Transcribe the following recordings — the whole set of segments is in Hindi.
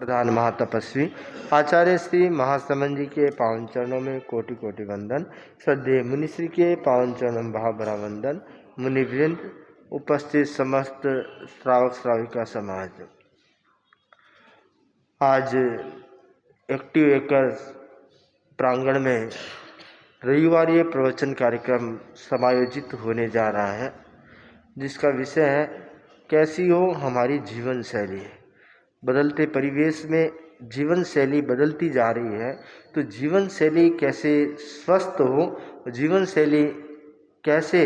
प्रधान महातपस्वी आचार्य श्री महासमन जी के पावन चरणों में कोटि कोटि वंदन। श्रद्धेय मुनिश्री के पावन चरणों में भाव भरा वंदन। मुनिवृंद, उपस्थित समस्त श्रावक श्राविका समाज, आज एक्टिव एकर्स प्रांगण में रविवारीय प्रवचन कार्यक्रम समायोजित होने जा रहा है, जिसका विषय है कैसी हो हमारी जीवन शैली। बदलते परिवेश में जीवन शैली बदलती जा रही है, तो जीवन शैली कैसे स्वस्थ हो, जीवन शैली कैसे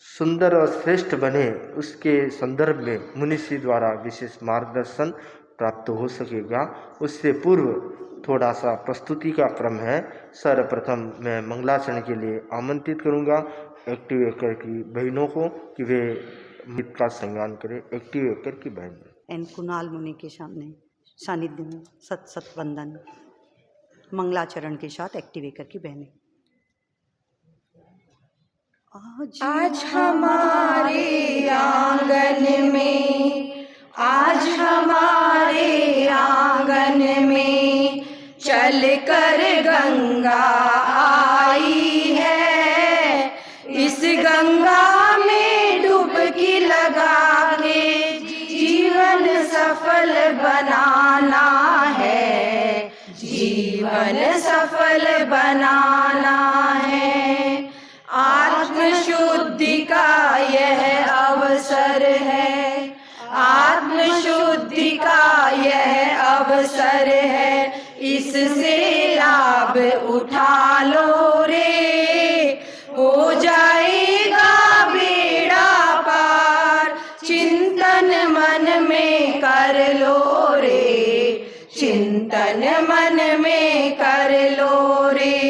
सुंदर और श्रेष्ठ बने, उसके संदर्भ में मुनिश्री द्वारा विशेष मार्गदर्शन प्राप्त हो सकेगा। उससे पूर्व थोड़ा सा प्रस्तुति का क्रम है। सर्वप्रथम मैं मंगलाचरण के लिए आमंत्रित करूंगा एक्टिव एकर की बहनों को कि वे गीत का संज्ञान करें। एक्टिव एकर की बहन एन कुणाल मुनि के सामने सानिध्य में सत सत वंदन। मंगलाचरण के साथ एक्टिव एकर की बहनें। आज हमारे आंगन में, आज हमारे आंगन में चल कर गंगा आई है। इस गंगा में डुबकी लगा के जीवन सफल बनाना है, जीवन सफल बनाना है। आत्मशुद्धि का यह अवसर है, आत्मशुद्धि का यह अवसर है। इससे लाभ उठा लो रे, हो जाएगा बेड़ा पार। चिंतन मन में कर लो रे, चिंतन मन में कर लो रे।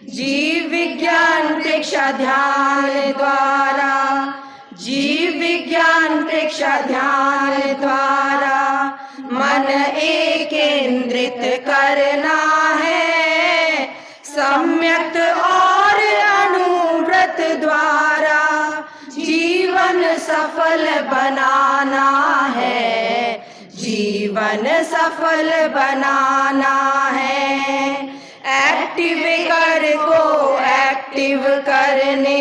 जीव विज्ञान प्रेक्षा ध्यान द्वारा, जीव विज्ञान प्रेक्षा ध्यान द्वारा मन एकेंद्रित करना है। सम्यक और अनुव्रत द्वारा जीवन सफल बनाना है, जीवन सफल बनाना है। एक्टिव कर को एक्टिव करने,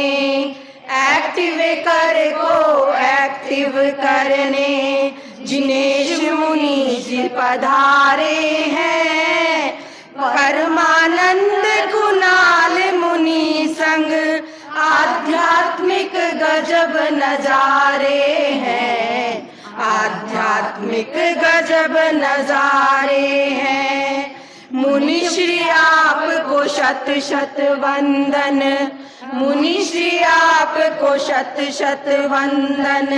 एक्टिव कर को एक्टिव करने जिनेश मुनि जी पधारे हैं। परमानंद कुणाल मुनि संग आध्यात्मिक गजब नजारे हैं, आध्यात्मिक गजब नजारे हैं। मुनिश्री आपको शत शत वंदन, मुनिश्री आपको शत शत वंदन।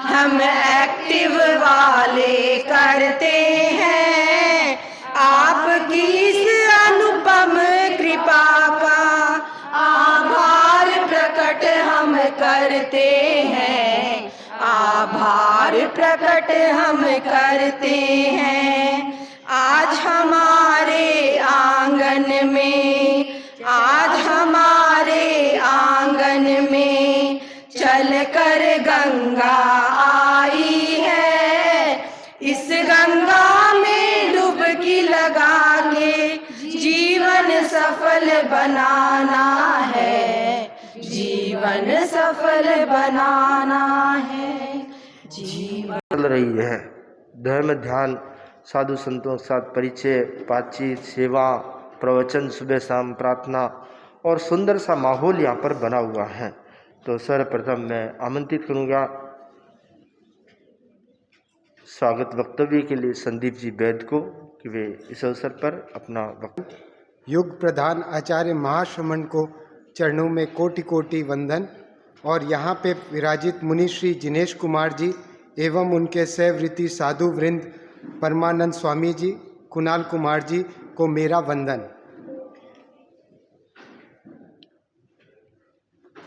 हम एक्टिव वाले करते हैं आपकी इस अनुपम कृपा का आभार प्रकट हम करते हैं, आभार प्रकट हम करते हैं। आज हमारे आंगन में, आज हमारे आंगन में चल कर गंगा आई है। इस गंगा में डुबकी लगा के जीवन सफल बनाना है, जीवन सफल बनाना है। जीवन चल रही है। धर्म ध्यान, साधु संतों के साथ परिचय, बातचीत, सेवा, प्रवचन, सुबह शाम प्रार्थना और सुंदर सा माहौल यहाँ पर बना हुआ है। तो सर्वप्रथम मैं आमंत्रित करूँगा स्वागत वक्तव्य के लिए संदीप जी वैद्य को कि वे इस अवसर पर अपना वक्तव्य। युग प्रधान आचार्य महाश्रमण को चरणों में कोटि कोटि वंदन। और यहाँ पे विराजित मुनि श्री जिनेश कुमार जी एवं उनके सहवृत्ति साधु वृंद परमानंद स्वामी जी, कुणाल कुमार जी को मेरा वंदन।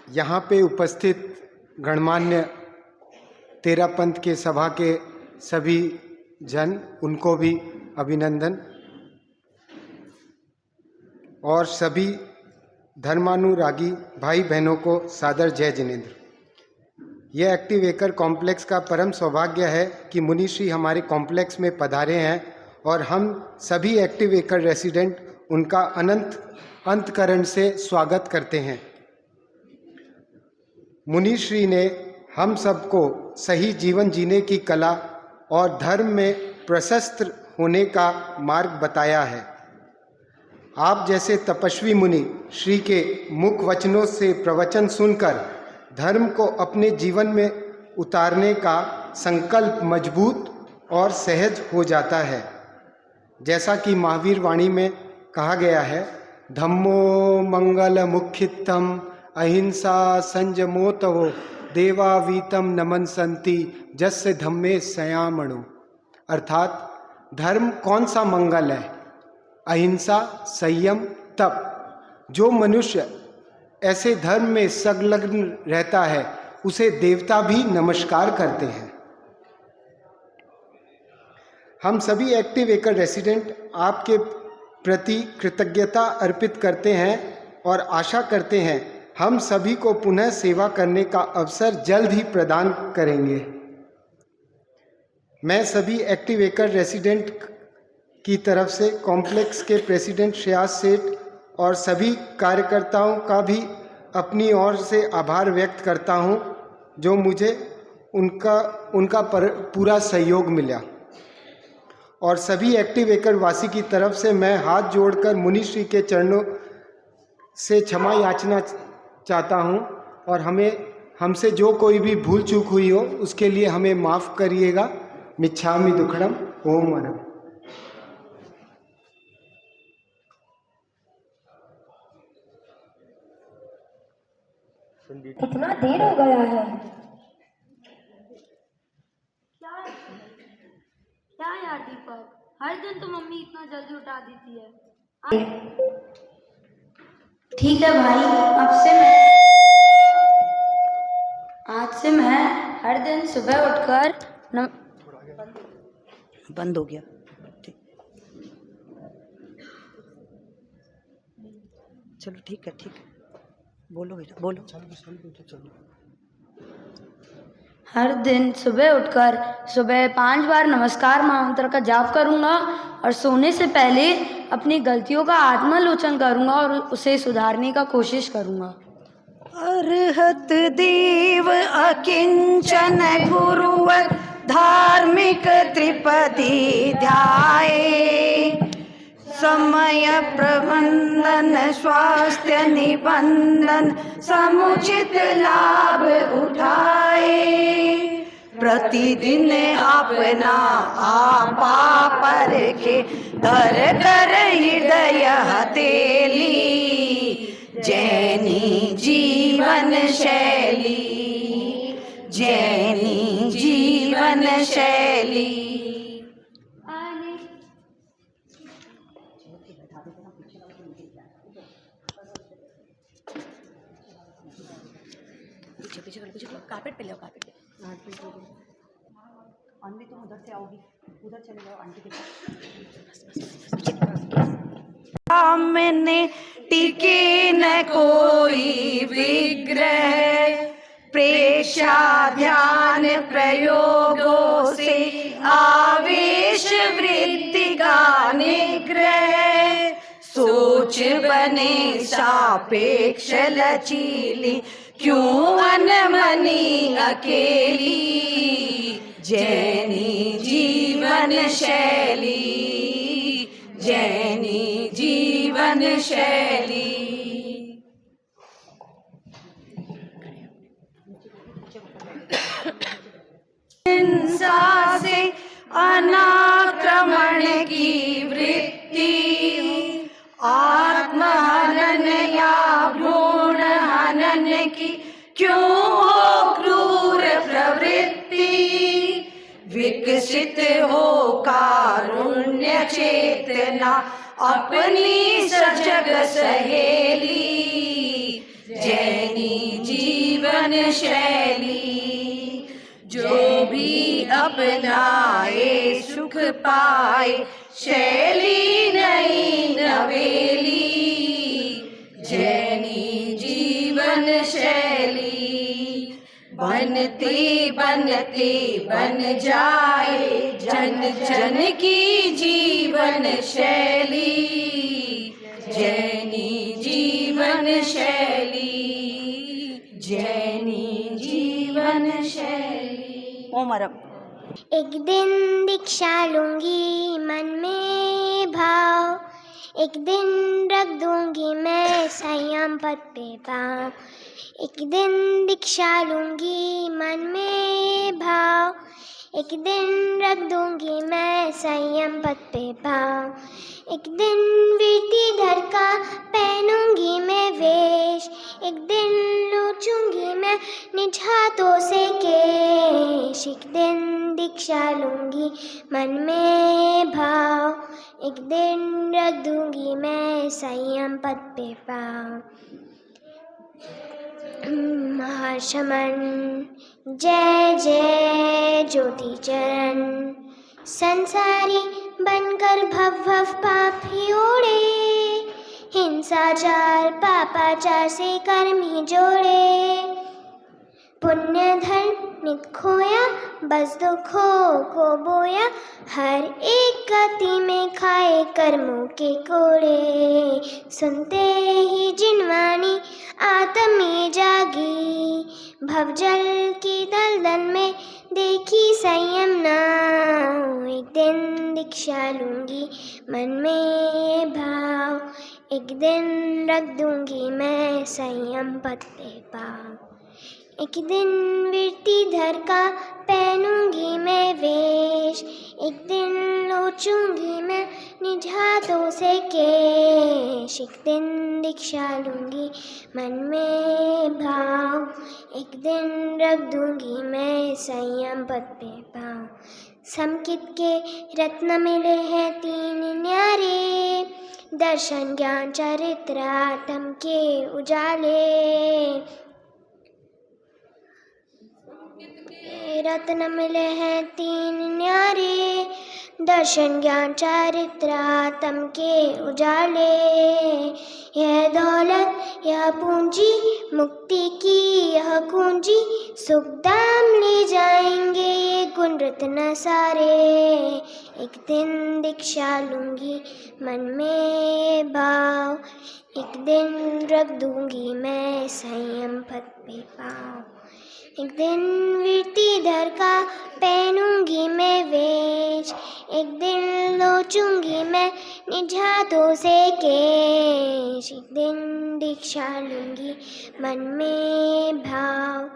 यहाँ पे उपस्थित गणमान्य तेरा पंथ के सभा के सभी जन, उनको भी अभिनंदन। और सभी धर्मानुरागी भाई बहनों को सादर जय जिनेंद्र। यह एक्टिव एकर कॉम्प्लेक्स का परम सौभाग्य है कि मुनिश्री हमारे कॉम्प्लेक्स में पधारे हैं और हम सभी एक्टिव एकर रेसिडेंट उनका अनंत अंतकरण से स्वागत करते हैं। मुनिश्री ने हम सबको सही जीवन जीने की कला और धर्म में प्रशस्त होने का मार्ग बताया है। आप जैसे तपस्वी मुनि श्री के मुख वचनों से प्रवचन सुनकर धर्म को अपने जीवन में उतारने का संकल्प मजबूत और सहज हो जाता है। जैसा कि महावीर वाणी में कहा गया है, धम्मो मंगल मुख्यतम अहिंसा संयमोतवो देवावीतम नमनसंति जस्य धम्मे संयामणो। अर्थात धर्म कौन सा मंगल है? अहिंसा, संयम, तप। जो मनुष्य ऐसे धर्म में संलग्न रहता है उसे देवता भी नमस्कार करते हैं। हम सभी एक्टिव एकर रेसिडेंट आपके प्रति कृतज्ञता अर्पित करते हैं और आशा करते हैं हम सभी को पुनः सेवा करने का अवसर जल्द ही प्रदान करेंगे। मैं सभी एक्टिव एकर रेसिडेंट की तरफ से कॉम्प्लेक्स के प्रेसिडेंट श्रेयास सेठ और सभी कार्यकर्ताओं का भी अपनी ओर से आभार व्यक्त करता हूं, जो मुझे उनका पूरा सहयोग मिला। और सभी एक्टिव एकर वासी की तरफ से मैं हाथ जोड़कर मुनिश्री के चरणों से क्षमा याचना चाहता हूं और हमसे जो कोई भी भूल चूक हुई हो उसके लिए हमें माफ़ करिएगा। मिच्छामि दुक्कडम। ओम वरम। कितना देर हो गया है? क्या यार दीपक, हर दिन तो मम्मी इतना जल्दी उठा देती है। ठीक है भाई, आज से मैं हर दिन सुबह उठकर बंद हो गया। ठीक, चलो ठीक है, बोलो बेटा, बोलो। हर दिन सुबह उठकर सुबह 5 बार नमस्कार महामंत्र का जाप करूंगा और सोने से पहले अपनी गलतियों का आत्मालोचन करूंगा और उसे सुधारने का कोशिश करूंगा। अर्हत देव अकिंचन गुरुवर धार्मिक त्रिपदी ध्याये, समय प्रबंधन स्वास्थ्य निबंधन समुचित लाभ उठाए, प्रतिदिन अपना आपा परखे धर कर हृदय हथेली, जैनी जीवन शैली, जैनी जीवन शैली। पीछे कारपेट पे ले आओ, कारपेट पे। आंटी तुम उधर से आओगी, उधर चले जाओ आंटी के पास। सामने टिके न कोई विग्रह, प्रेक्षा ध्यान प्रयोगों से आवेश वृत्ति का निग्रह, सोच बने सापेक्ष लचीली क्यों अनमनी अकेली, जैनी जीवन शैली, जैनी जीवन शैली। हिंसा से अनाक्रमण की वृत्ति, आत्महनन या भ्रूण हनन की क्यों हो क्रूर प्रवृत्ति, विकसित हो कारुण्य चेतना अपनी सजग सहेली, जैनी जीवन शैली। जो भी अपनाए सुख पाए, शैली नई नवेली, जैनी जीवन शैली, बनती बनती बन जाए जन जन की जीवन शैली, जैनी जीवन शैली, जैनी जीवन शैली। ओम अरब। एक दिन दीक्षा लूंगी मन में भाव, एक दिन रख दूंगी मैं संयम पद पे पाँव। एक दिन दीक्षा लूंगी मन में भाव, एक दिन रख दूंगी मैं संयम पद पे पाँव। एक दिन वीरती धर का पहनूंगी मैं वेश, एक दिन लूचूंगी मैं निज हाथों से केश। एक दिन दीक्षा लूंगी मन में भाव, एक दिन रख दूंगी मैं संयम पद पे पाँव। महाशमन जय जय ज्योति चरण, संसारी बनकर भव भव पाप ही ओढ़े, हिंसाचार पापाचार से कर्म ही जोड़े। पुण्य धर्म नित खोया, बस दुखों को बोया, हर एक गति में खाए कर्मों के कोड़े। सुनते ही जिनवानी आत्मी जागी, भवजल की दलदल में देखी संयम नाव। एक दिन दीक्षा लूंगी मन में भाव, एक दिन रख दूंगी मैं संयम पद पे पाँव। एक दिन वीरती धर का पहनूंगी मैं वेश, एक दिन लोचूंगी मैं निज हाथों से केश। एक दिन दीक्षा लूंगी मन में भाव, एक दिन रख दूंगी मैं संयम पद पे पाँव। समकित के रत्न मिले हैं तीन न्यारे, दर्शन ज्ञान चरित्र आत्म के उजाले। रत्न मिले हैं तीन न्यारे, दर्शन ज्ञान चरित्र आत्म के उजाले। यह दौलत यह पूंजी मुक्ति की यह कुंजी, सुख दाम ले जाएंगे ये गुण रत्न सारे। एक दिन दीक्षा लूंगी मन में भाव, एक दिन रख दूंगी मैं संयम पद पे पाँव। एक दिन वीरती धर का पहनूंगी मैं वेश, एक दिन लोचूंगी मैं निज हाथों से केश। एक दिन दीक्षा लूंगी मन में भाव,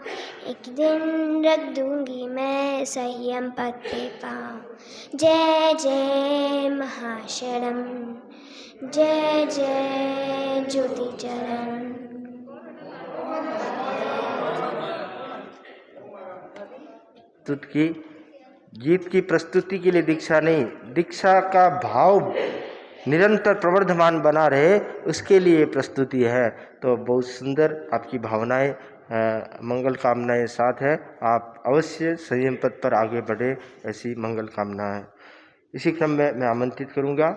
एक दिन रख दूंगी मैं संयम पद पे पाँव। जय जय महाशरम, जय जय ज्योति चरण। प्रस्तुत की गीत की प्रस्तुति के लिए दीक्षा नहीं, दीक्षा का भाव निरंतर प्रवर्धमान बना रहे उसके लिए प्रस्तुति है। तो बहुत सुंदर आपकी भावनाएं मंगल कामनाएं साथ है। आप अवश्य संयम पथ पर आगे बढ़े, ऐसी मंगल कामना है। इसी क्रम में मैं आमंत्रित करूंगा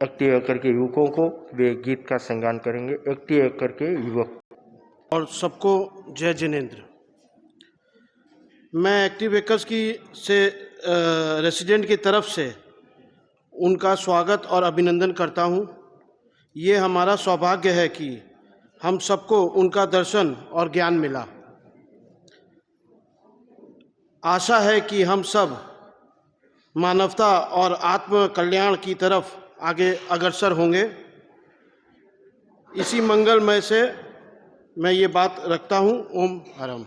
एक्टिव एकर के युवकों को, वे गीत का संगान करेंगे। एक्टिव एकर के युवक और सबको जय जिनेंद्र। मैं एक्टिव एकर्स की रेसिडेंट की तरफ से उनका स्वागत और अभिनंदन करता हूं। ये हमारा सौभाग्य है कि हम सबको उनका दर्शन और ज्ञान मिला। आशा है कि हम सब मानवता और आत्म कल्याण की तरफ आगे अग्रसर होंगे। इसी मंगलमय से मैं ये बात रखता हूँ। ओम हरम।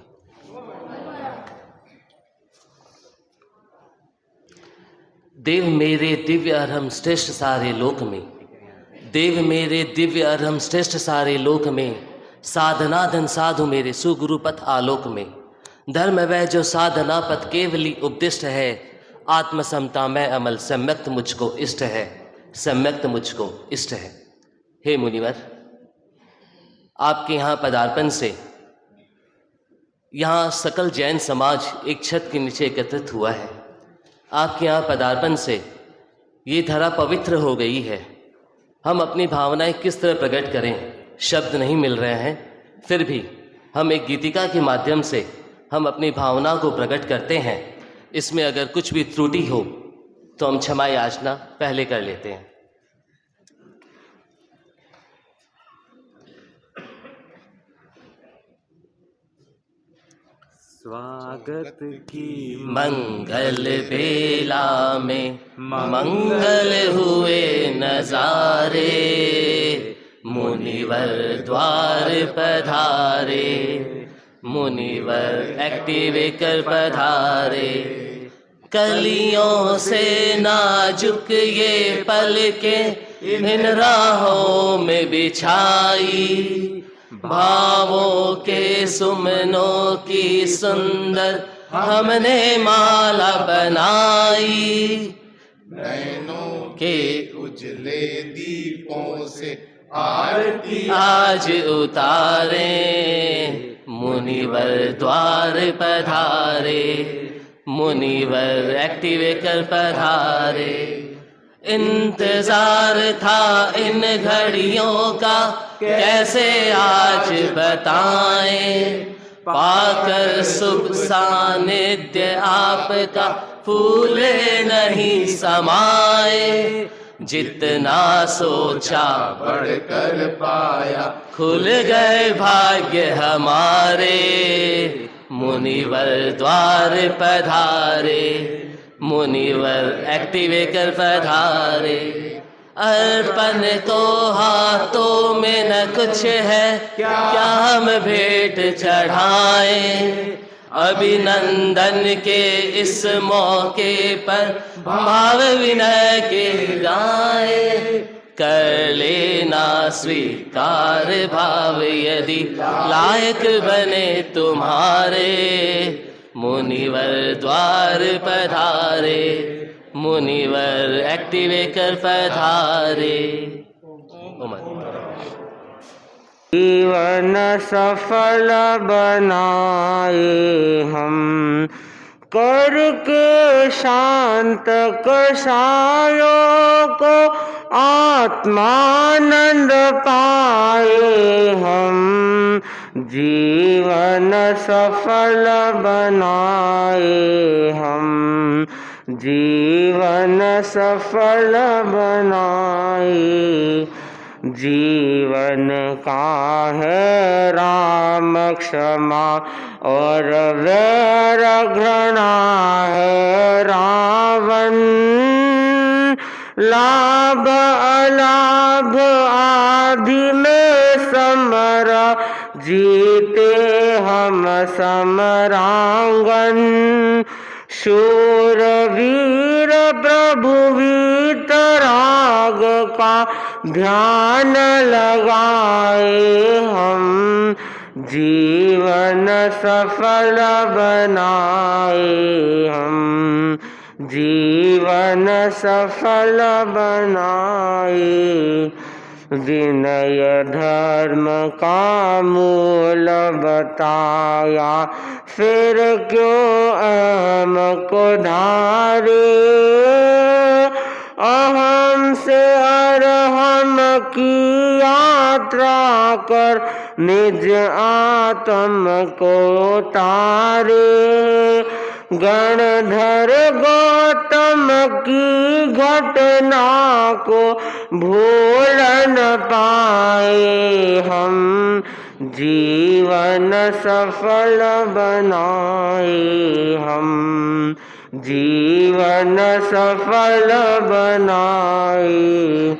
देव मेरे दिव्य अरहम श्रेष्ठ सारे लोक में, देव मेरे दिव्य अरहम श्रेष्ठ सारे लोक में, साधना धन साधु मेरे सुगुरु पथ आलोक में। धर्म वह जो साधना पथ केवली उपदिष्ट है, आत्म समता में अमल सम्यक्त मुझको इष्ट है, सम्यक्त मुझको इष्ट है। हे मुनिवर, आपके यहाँ पदार्पण से यहाँ सकल जैन समाज एक छत के नीचे एकत्रित हुआ है। आपके यहाँ पदार्पण से ये धरा पवित्र हो गई है। हम अपनी भावनाएं किस तरह प्रकट करें, शब्द नहीं मिल रहे हैं। फिर भी हम एक गीतिका के माध्यम से हम अपनी भावना को प्रकट करते हैं। इसमें अगर कुछ भी त्रुटि हो तो हम क्षमा याचना पहले कर लेते हैं। स्वागत की मंगल बेला में मंगल हुए नजारे, मुनिवर द्वार पधारे, मुनिवर एक्टिवेकर पधारे। कलियों से नाजुक ये पलकें इन राहों में बिछाई, भावों के सुमनों की सुंदर हमने माला बनाई। नैनों के उजले दीपों से आरती आज उतारे, मुनिवर द्वार पधारे, मुनिवर एक्टिवेकर पधारे। इंतजार था इन घड़ियों का कैसे आज बताएं, पाकर शुभ सानिध्य आपका फूले नहीं समाए। जितना सोचा बढ़कर पाया, खुल गए भाग्य हमारे, मुनिवर द्वार पधारे, मुनिवर एक्टिवेकर पधारे। अर्पण तो हाथों में न कुछ है, क्या हम भेंट चढ़ाएं। अभिनंदन के इस मौके पर भाव विनय के गाए। कर लेना स्वीकार भाव यदि लायक बने तुम्हारे, मुनिवर द्वार पधारे, मुनिवर एक्टिवेकर पधारे। जीवन सफल बनाए हम, करके शांत कषायों को आत्मानंद पाए हम। जीवन सफल बनाए हम, जीवन सफल बनाए। जीवन का है राम क्षमा और वैर घृणा है रावण। लाभ अलाभ आदि में समरा, जीते हम समरांगन। शूरवीर प्रभु वीतराग का ध्यान लगाए हम। जीवन सफल बनाए हम, जीवन सफल बनाए। विनय धर्म का मूल बताया, फिर क्यों अहम को धारे। अहम से अरहम की यात्रा कर, निज आत्म को तारे। गणधर गौतम की घटना को भूल न पाए हम। जीवन सफल बनाए हम, जीवन सफल बनाए।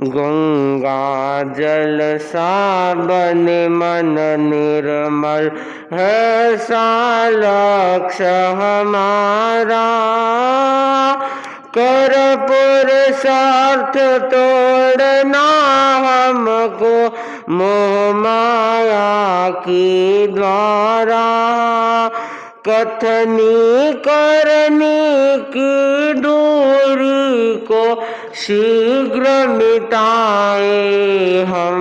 गंगा जल सावन मन निर्मल है सा लक्ष्य हमारा। कर पुरुषार्थ तोड़ना हमको मोह माया की द्वारा। कथनी करनी की दूरी को शीघ्र मिटाए हम।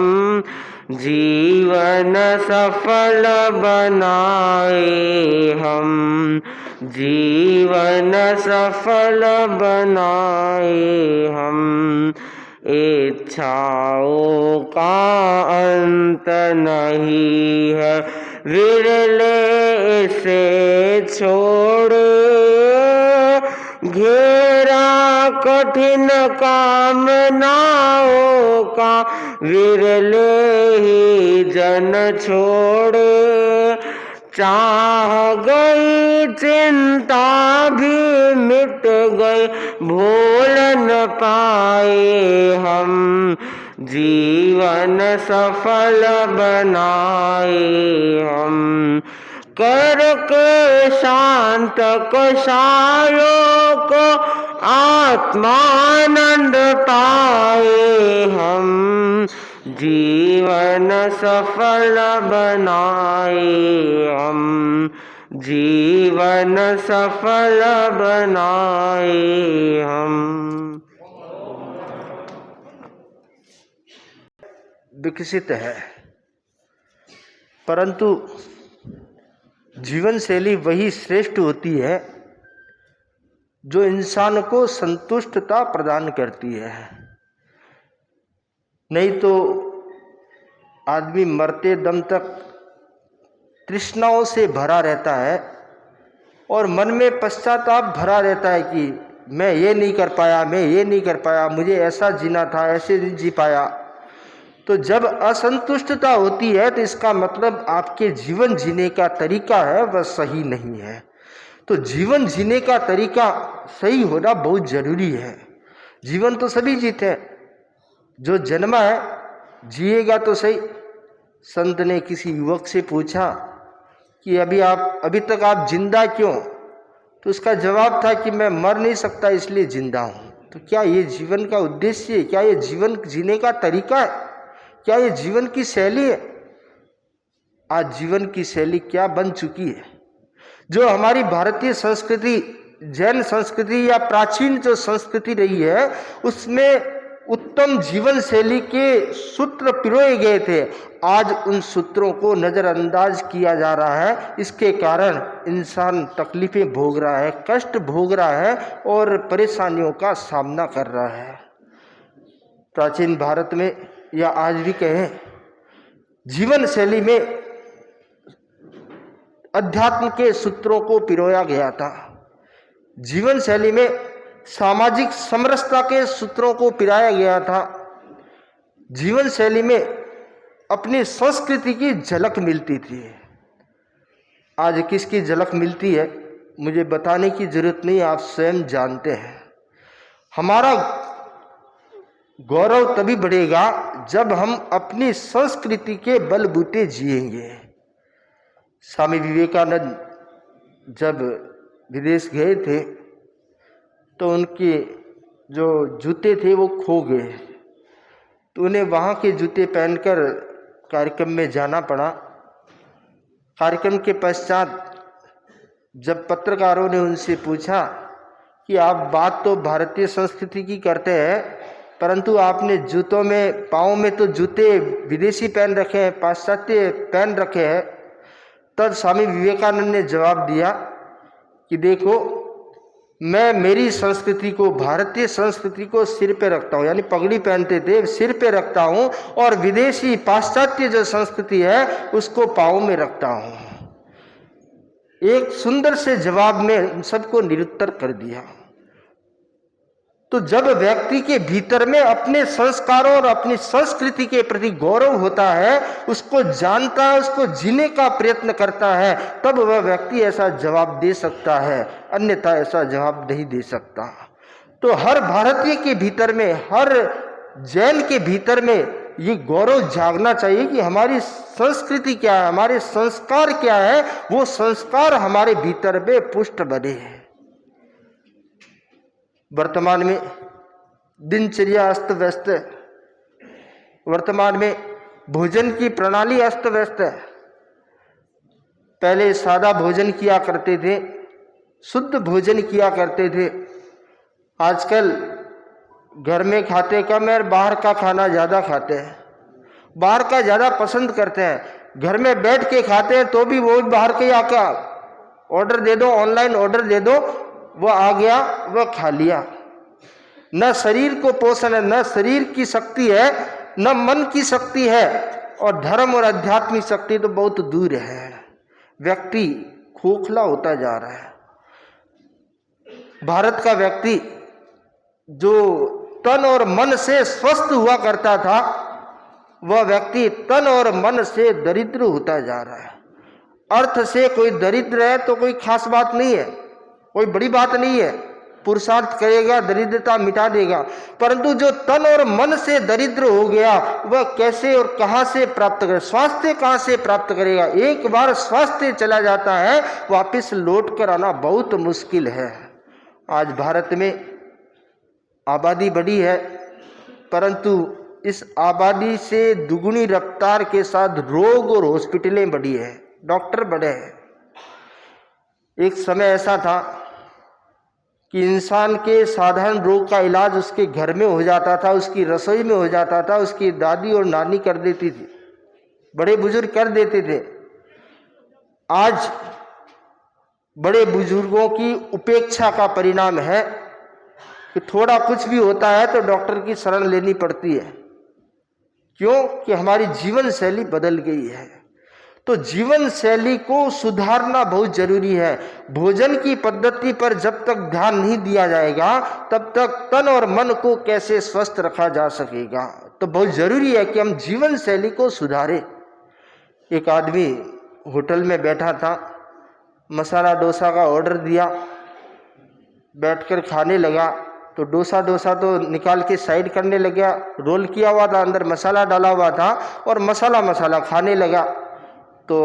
जीवन सफल बनाए हम, जीवन सफल बनाए हम। इच्छाओं का अंत नहीं है, विरले से छोड़े, घेरा कठिन कामनाओं का विरले ही जन छोड़े। चाह गई चिंता भी मिट गई, भूल न पाए हम, जीवन सफल बनाए हम। करके शांत कषायों को आत्मानंद पाए हम, जीवन सफल बनाए हम, जीवन सफल बनाए हम। विकसित है, परंतु जीवन शैली वही श्रेष्ठ होती है जो इंसान को संतुष्टता प्रदान करती है। नहीं तो आदमी मरते दम तक तृष्णाओं से भरा रहता है और मन में पश्चाताप भरा रहता है कि मैं ये नहीं कर पाया, मैं ये नहीं कर पाया, मुझे ऐसा जीना था, ऐसे नहीं जी पाया। तो जब असंतुष्टता होती है तो इसका मतलब आपके जीवन जीने का तरीका है वह सही नहीं है। तो जीवन जीने का तरीका सही होना बहुत जरूरी है। जीवन तो सभी जीते हैं, जो जन्मा है जिएगा तो सही। संत ने किसी युवक से पूछा कि अभी तक आप जिंदा क्यों? तो उसका जवाब था कि मैं मर नहीं सकता इसलिए जिंदा हूँ। तो क्या ये जीवन का उद्देश्य है? क्या ये जीवन जीने का तरीका है? क्या ये जीवन की शैली है? आज जीवन की शैली क्या बन चुकी है? जो हमारी भारतीय संस्कृति, जैन संस्कृति या प्राचीन जो संस्कृति रही है, उसमें उत्तम जीवन शैली के सूत्र पिरोए गए थे। आज उन सूत्रों को नज़रअंदाज किया जा रहा है। इसके कारण इंसान तकलीफें भोग रहा है, कष्ट भोग रहा है और परेशानियों का सामना कर रहा है। प्राचीन भारत में या आज भी कहें, जीवन शैली में अध्यात्म के सूत्रों को पिरोया गया था। जीवन शैली में सामाजिक समरसता के सूत्रों को पिराया गया था। जीवन शैली में अपनी संस्कृति की झलक मिलती थी। आज किसकी झलक मिलती है मुझे बताने की जरूरत नहीं, आप स्वयं जानते हैं। हमारा गौरव तभी बढ़ेगा जब हम अपनी संस्कृति के बलबूते जिएंगे। स्वामी विवेकानंद जब विदेश गए थे तो उनके जो जूते थे वो खो गए, तो उन्हें वहाँ के जूते पहनकर कार्यक्रम में जाना पड़ा। कार्यक्रम के पश्चात जब पत्रकारों ने उनसे पूछा कि आप बात तो भारतीय संस्कृति की करते हैं, परंतु आपने जूतों में, पाँव में तो जूते विदेशी पहन रखे हैं, पाश्चात्य पहन रखे हैं। तब स्वामी विवेकानंद ने जवाब दिया कि देखो, मैं मेरी संस्कृति को, भारतीय संस्कृति को सिर पे रखता हूँ, यानी पगड़ी पहनते थे सिर पे रखता हूँ, और विदेशी पाश्चात्य जो संस्कृति है उसको पाँव में रखता हूँ। एक सुंदर से जवाब में सबको निरुत्तर कर दिया। तो जब व्यक्ति के भीतर में अपने संस्कारों और अपनी संस्कृति के प्रति गौरव होता है, उसको जानता है, उसको जीने का प्रयत्न करता है, तब वह व्यक्ति ऐसा जवाब दे सकता है, अन्यथा ऐसा जवाब नहीं दे सकता। तो हर भारतीय के भीतर में, हर जैन के भीतर में ये गौरव जागना चाहिए कि हमारी संस्कृति क्या है, हमारे संस्कार क्या है, वो संस्कार हमारे भीतर में पुष्ट बने हैं। वर्तमान में दिनचर्या अस्त व्यस्त है, वर्तमान में भोजन की प्रणाली अस्त व्यस्त है। पहले सादा भोजन किया करते थे, शुद्ध भोजन किया करते थे। आजकल घर में खाते कम है और बाहर का खाना ज़्यादा खाते हैं, बाहर का ज़्यादा पसंद करते हैं। घर में बैठ के खाते हैं तो भी वो बाहर के आकर ऑर्डर दे दो, ऑनलाइन ऑर्डर दे दो, वो आ गया, वह खा लिया। न शरीर को पोषण है, न शरीर की शक्ति है, न मन की शक्ति है, और धर्म और आध्यात्मिक शक्ति तो बहुत दूर है। व्यक्ति खोखला होता जा रहा है। भारत का व्यक्ति जो तन और मन से स्वस्थ हुआ करता था, वह व्यक्ति तन और मन से दरिद्र होता जा रहा है। अर्थ से कोई दरिद्र है तो कोई खास बात नहीं है, कोई बड़ी बात नहीं है, पुरुषार्थ करेगा, दरिद्रता मिटा देगा। परंतु जो तन और मन से दरिद्र हो गया, वह कैसे और कहां से प्राप्त करे, स्वास्थ्य कहां से प्राप्त करेगा? एक बार स्वास्थ्य चला जाता है, वापस लौट कर आना बहुत मुश्किल है। आज भारत में आबादी बढ़ी है, परंतु इस आबादी से दुगुनी रफ्तार के साथ रोग और हॉस्पिटलें बढ़ी है, डॉक्टर बढ़े हैं। एक समय ऐसा था कि इंसान के साधारण रोग का इलाज उसके घर में हो जाता था, उसकी रसोई में हो जाता था, उसकी दादी और नानी कर देती थी, बड़े बुजुर्ग कर देते थे। आज बड़े बुजुर्गों की उपेक्षा का परिणाम है कि थोड़ा कुछ भी होता है तो डॉक्टर की शरण लेनी पड़ती है। क्यों? कि हमारी जीवन शैली बदल गई है। तो जीवन शैली को सुधारना बहुत जरूरी है। भोजन की पद्धति पर जब तक ध्यान नहीं दिया जाएगा, तब तक तन और मन को कैसे स्वस्थ रखा जा सकेगा। तो बहुत जरूरी है कि हम जीवन शैली को सुधारें। एक आदमी होटल में बैठा था, मसाला डोसा का ऑर्डर दिया, बैठकर खाने लगा तो डोसा तो निकाल के साइड करने लगा। रोल किया हुआ था, अंदर मसाला डाला हुआ था और मसाला खाने लगा। तो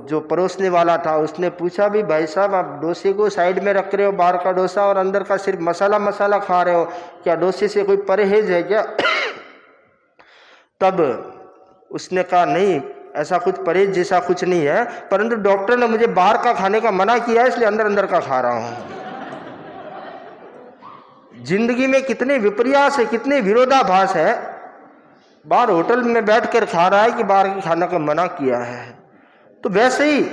जो परोसने वाला था उसने पूछा, भी भाई साहब आप डोसे को साइड में रख रहे हो, बाहर का डोसा और अंदर का सिर्फ मसाला खा रहे हो, क्या डोसे से कोई परहेज है क्या? तब उसने कहा, नहीं ऐसा कुछ परहेज जैसा कुछ नहीं है, परंतु डॉक्टर ने मुझे बाहर का खाने का मना किया है, इसलिए अंदर का खा रहा हूं। जिंदगी में कितने विपर्यास है, कितने विरोधाभास है। बाहर होटल में बैठकर खा रहा है कि बाहर के खाने का मना किया है। तो वैसे ही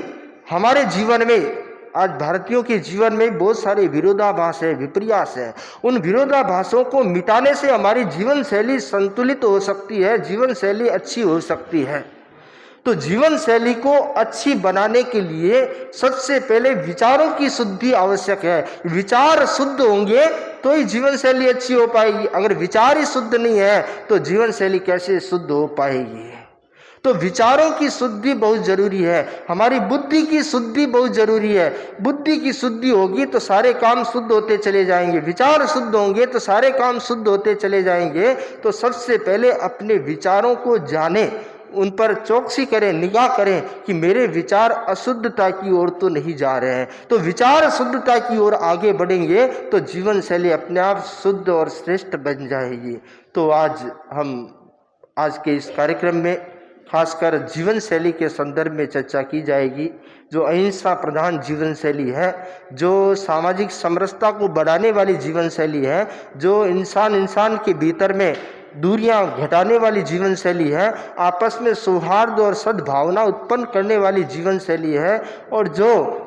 हमारे जीवन में, आज भारतीयों के जीवन में बहुत सारे विरोधाभास है, विपर्यास है। उन विरोधाभासों को मिटाने से हमारी जीवन शैली संतुलित हो सकती है, जीवन शैली अच्छी हो सकती है। तो जीवन शैली को अच्छी बनाने के लिए सबसे पहले विचारों की शुद्धि आवश्यक है। विचार शुद्ध होंगे तो ही जीवन शैली अच्छी हो पाएगी। अगर विचार ही शुद्ध नहीं है तो जीवन शैली कैसे शुद्ध हो पाएगी? तो विचारों की शुद्धि बहुत जरूरी है। हमारी बुद्धि की शुद्धि बहुत जरूरी है। बुद्धि की शुद्धि होगी तो सारे काम शुद्ध होते चले जाएंगे। विचार शुद्ध होंगे तो सारे काम शुद्ध होते चले जाएंगे। तो सबसे पहले अपने विचारों को जाने, उन पर चौकसी करें, निगाह करें कि मेरे विचार अशुद्धता की ओर तो नहीं जा रहे हैं। तो विचार शुद्धता की ओर आगे बढ़ेंगे तो जीवन शैली अपने आप शुद्ध और श्रेष्ठ बन जाएगी। तो आज के इस कार्यक्रम में खासकर जीवन शैली के संदर्भ में चर्चा की जाएगी, जो अहिंसा प्रधान जीवन शैली है, जो सामाजिक समरसता को बढ़ाने वाली जीवन शैली है, जो इंसान के भीतर में दूरियां घटाने वाली जीवन शैली है, आपस में सौहार्द और सद्भावना उत्पन्न करने वाली जीवन शैली है, और जो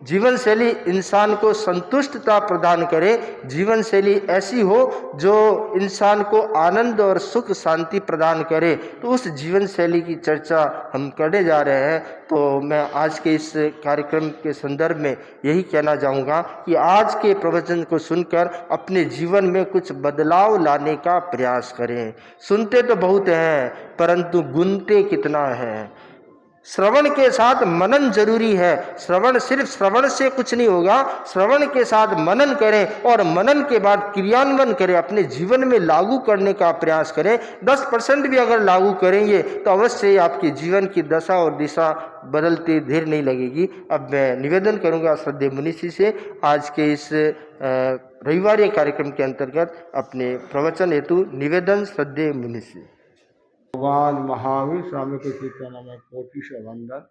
जीवन शैली इंसान को संतुष्टता प्रदान करे, जीवन शैली ऐसी हो जो इंसान को आनंद और सुख शांति प्रदान करे, तो उस जीवन शैली की चर्चा हम करने जा रहे हैं। तो मैं आज के इस कार्यक्रम के संदर्भ में यही कहना चाहूँगा कि आज के प्रवचन को सुनकर अपने जीवन में कुछ बदलाव लाने का प्रयास करें। सुनते तो बहुत हैं, परंतु गुनते कितना है। श्रवण के साथ मनन जरूरी है। सिर्फ श्रवण से कुछ नहीं होगा। श्रवण के साथ मनन करें और मनन के बाद क्रियान्वयन करें, अपने जीवन में लागू करने का प्रयास करें। 10% भी अगर लागू करेंगे तो अवश्य ही आपके जीवन की दशा और दिशा बदलते देर नहीं लगेगी। अब मैं निवेदन करूंगा श्रद्धेय मुनिषी से आज के इस रविवार कार्यक्रम के अंतर्गत अपने प्रवचन हेतु निवेदन श्रद्धेय मुनिषी। भगवान महावीर स्वामी के चरणों में कोटि से वंदन।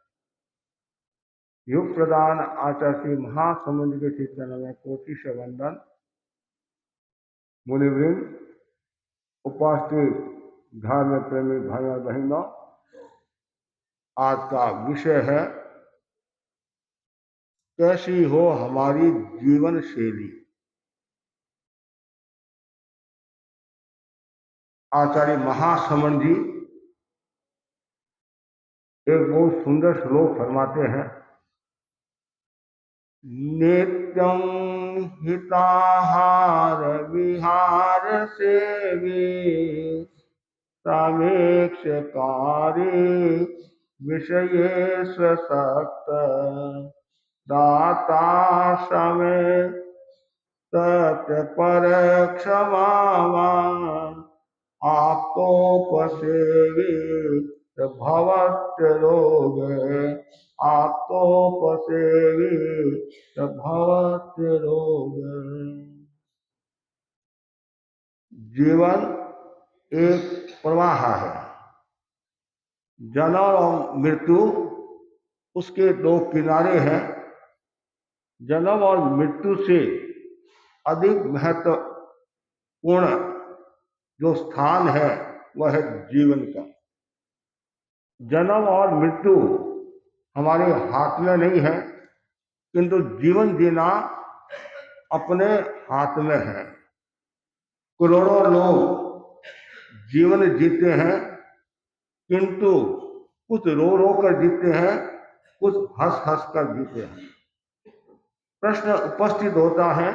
युग प्रदान आचार्य महासमुद्र के चरणों में कोटि से वंदन। मुनिवृंद, उपस्थित धर्म प्रेमी भाई और बहनों, आज का विषय है कैसी हो हमारी जीवन शैली। आचार्य महासमण जी एक बहुत सुंदर श्लोक फरमाते हैं, नित्यं हिताहार विहार सेवी समीक्षकारी विषये स्वसक्त दाता समय तत्पर क्षमावान आप्तोपसेवी भवत्य रोग आप्तोपसेवी भवत्य रोग। जीवन एक प्रवाह है। जन्म और मृत्यु उसके दो किनारे हैं। जन्म और मृत्यु से अधिक महत्वपूर्ण जो स्थान है वह है जीवन का। जन्म और मृत्यु हमारे हाथ में नहीं है, किंतु जीवन जीना अपने हाथ में है। करोड़ों लोग जीवन जीते हैं, किंतु कुछ रो रो कर जीते हैं, कुछ हंस हंस कर जीते हैं। प्रश्न उपस्थित होता है,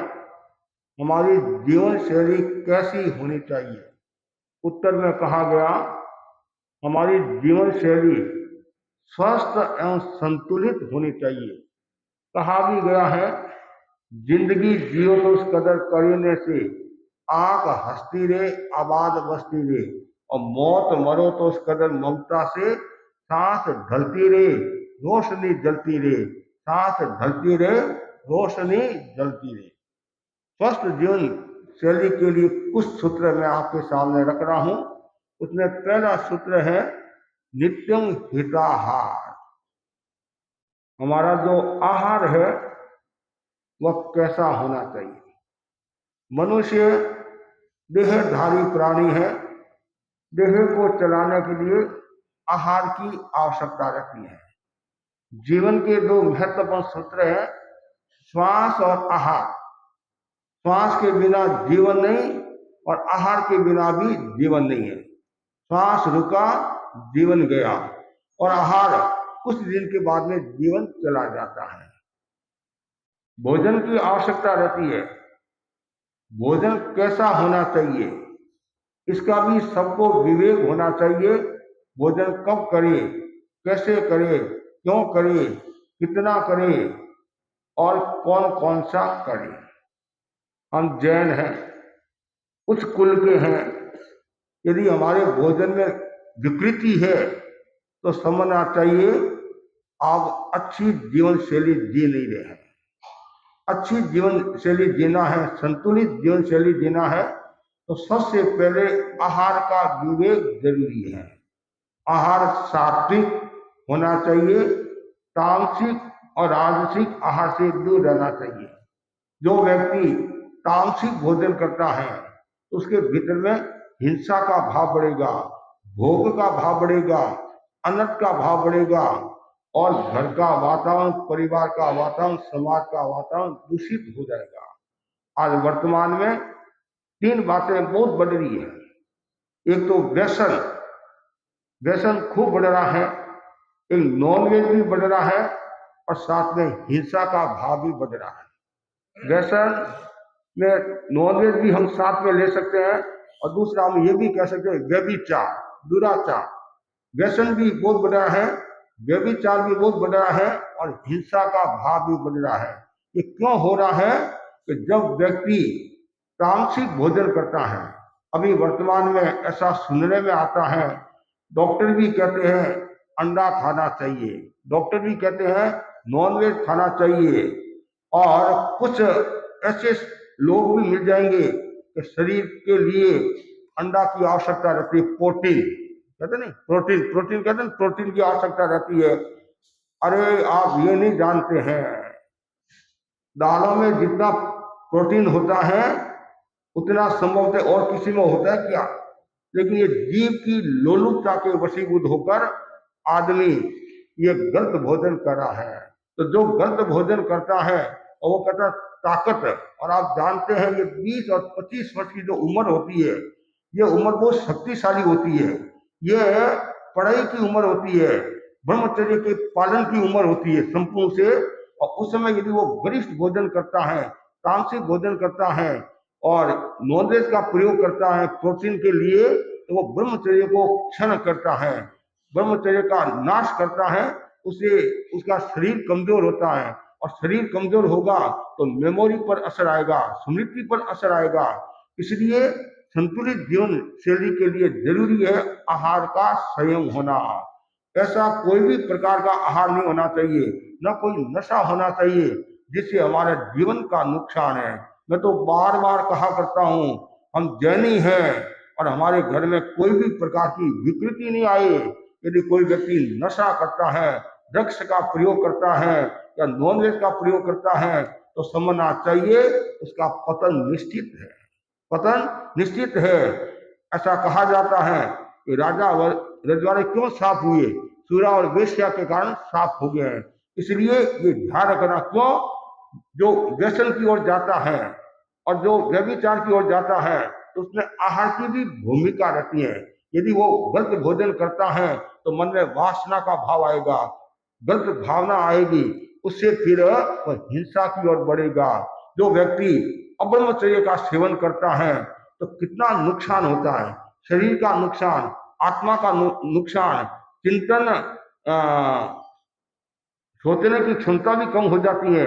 हमारी जीवन शैली कैसी होनी चाहिए? उत्तर में कहा गया, हमारी जीवन शैली स्वस्थ एवं संतुलित होनी चाहिए। कहा भी गया है, जिंदगी जियो तो उस कदर करीने से आंख हंसती रे आबाद बसती रे, और मौत मरो तो उस कदर ममता से सांस ढलती रे रोशनी जलती रे, सांस ढलती रे रोशनी जलती रे। स्वस्थ जीवन शैली के लिए कुछ सूत्र मैं आपके सामने रख रहा हूं। उसमें पहला सूत्र है नित्यं हिताहार। हमारा जो आहार है वह कैसा होना चाहिए? मनुष्य देहधारी प्राणी है। देह को चलाने के लिए आहार की आवश्यकता रहती है। जीवन के दो महत्वपूर्ण सूत्र हैं, श्वास और आहार। श्वास के बिना जीवन नहीं और आहार के बिना भी जीवन नहीं है। श्वास रुका, जीवन गया, और आहार कुछ दिन के बाद में जीवन चला जाता है। भोजन की आवश्यकता रहती है। भोजन कैसा होना चाहिए, इसका भी सबको विवेक होना चाहिए। भोजन कब करे, कैसे करे, क्यों करे, कितना करे और कौन कौन सा करे। हम जैन हैं, उच्च कुल के हैं। यदि हमारे भोजन में विकृति है तो समझना चाहिए आप अच्छी जीवन शैली जी नहीं रहे हैं। अच्छी जीवन शैली जीना है, संतुलित जीवन शैली जीना है, तो सबसे पहले आहार का विवेक जरूरी है। आहार सात्विक होना चाहिए। तामसिक और राजसिक आहार से दूर रहना चाहिए। जो व्यक्ति तामसिक भोजन करता है उसके भीतर में हिंसा का भाव बढ़ेगा, भोग का भाव बढ़ेगा, अनर्थ का भाव बढ़ेगा, और घर का वातावरण, परिवार का वातावरण, समाज का वातावरण दूषित हो जाएगा। आज वर्तमान में तीन बातें बहुत बढ़ रही है। एक तो व्यसन खूब बढ़ रहा है, एक नॉनवेज भी बढ़ रहा है, और साथ में हिंसा का भाव भी बढ़ रहा है। व्यसन में नॉनवेज भी हम साथ में ले सकते हैं, और दूसरा हम ये भी कह सकते हैं व्यभिचार, दुराचार। व्यसन भी बहुत बढ़ रहा है, व्यभिचार भी बहुत बढ़ रहा है, और हिंसा का भाव भी बढ़ रहा है। ये क्यों हो रहा है कि जब व्यक्ति तामसिक भोजन करता है, अभी वर्तमान में ऐसा सुनने में आता है, डॉक्टर भी कहते हैं अंडा खाना चाहिए, डॉक्टर भी कहते हैं नॉनवेज खाना चाहिए, और कुछ ऐसे लोग भी मिल जाएंगे कि शरीर के लिए अंडा की आवश्यकता रहती है। प्रोटीन कहते नहीं, प्रोटीन कहते हैं, प्रोटीन की आवश्यकता रहती है। अरे आप ये नहीं जानते हैं, दालों में जितना प्रोटीन होता है उतना संभवतः और किसी में होता है क्या? लेकिन ये जीव की लोलुपता के वशीभूत होकर आदमी ये गलत भोजन कर रहा है। तो जो गलत भोजन करता है और वो कहता है ताकत, और आप जानते हैं ये 20 और 25 वर्ष की जो उम्र होती है, ये उम्र बहुत शक्तिशाली होती है। ये पढ़ाई की उम्र होती है, ब्रह्मचर्य के पालन की उम्र होती है संपूर्ण से, और उस समय यदि वो गरिष्ठ भोजन करता है, तामसिक भोजन करता है और नॉनवेज का प्रयोग करता है प्रोटीन के लिए, तो वो ब्रह्मचर्य को क्षण करता है, ब्रह्मचर्य का नाश करता है। उसे उसका शरीर कमजोर होता है और शरीर कमजोर होगा तो मेमोरी पर असर आएगा, स्मृति पर असर आएगा। इसलिए संतुलित जीवन शैली के लिए जरूरी है आहार का संयम होना। ऐसा कोई भी प्रकार का आहार नहीं होना चाहिए, न कोई नशा होना चाहिए जिससे हमारे जीवन का नुकसान है। मैं तो बार बार कहा करता हूँ, हम जैनी हैं और हमारे घर में कोई भी प्रकार की विकृति नहीं आए। यदि कोई व्यक्ति नशा करता है, ड्रग्स का प्रयोग करता है या नॉनवेज का प्रयोग करता है, तो समझना चाहिए उसका पतन निश्चित है, पतन निश्चित है। ऐसा कहा जाता है कि राजा रजवाड़े क्यों साफ हुए? सूरा और वेश्या के कारण साफ हो गए हैं। इसलिए ये ध्यान रखना, क्यों जो व्यसन की ओर जाता है और जो व्यभिचार की ओर जाता है तो उसमें आहार की भी भूमिका रहती है। यदि वो गलत भोजन करता है तो मन में वासना का भाव आएगा, गलत भावना आएगी, उससे फिर वह हिंसा की ओर बढ़ेगा। जो व्यक्ति अब्रह्मचर्य का सेवन करता है तो कितना नुकसान होता है, शरीर का नुकसान, आत्मा का नुकसान, चिंतन सोचने की क्षमता भी कम हो जाती है।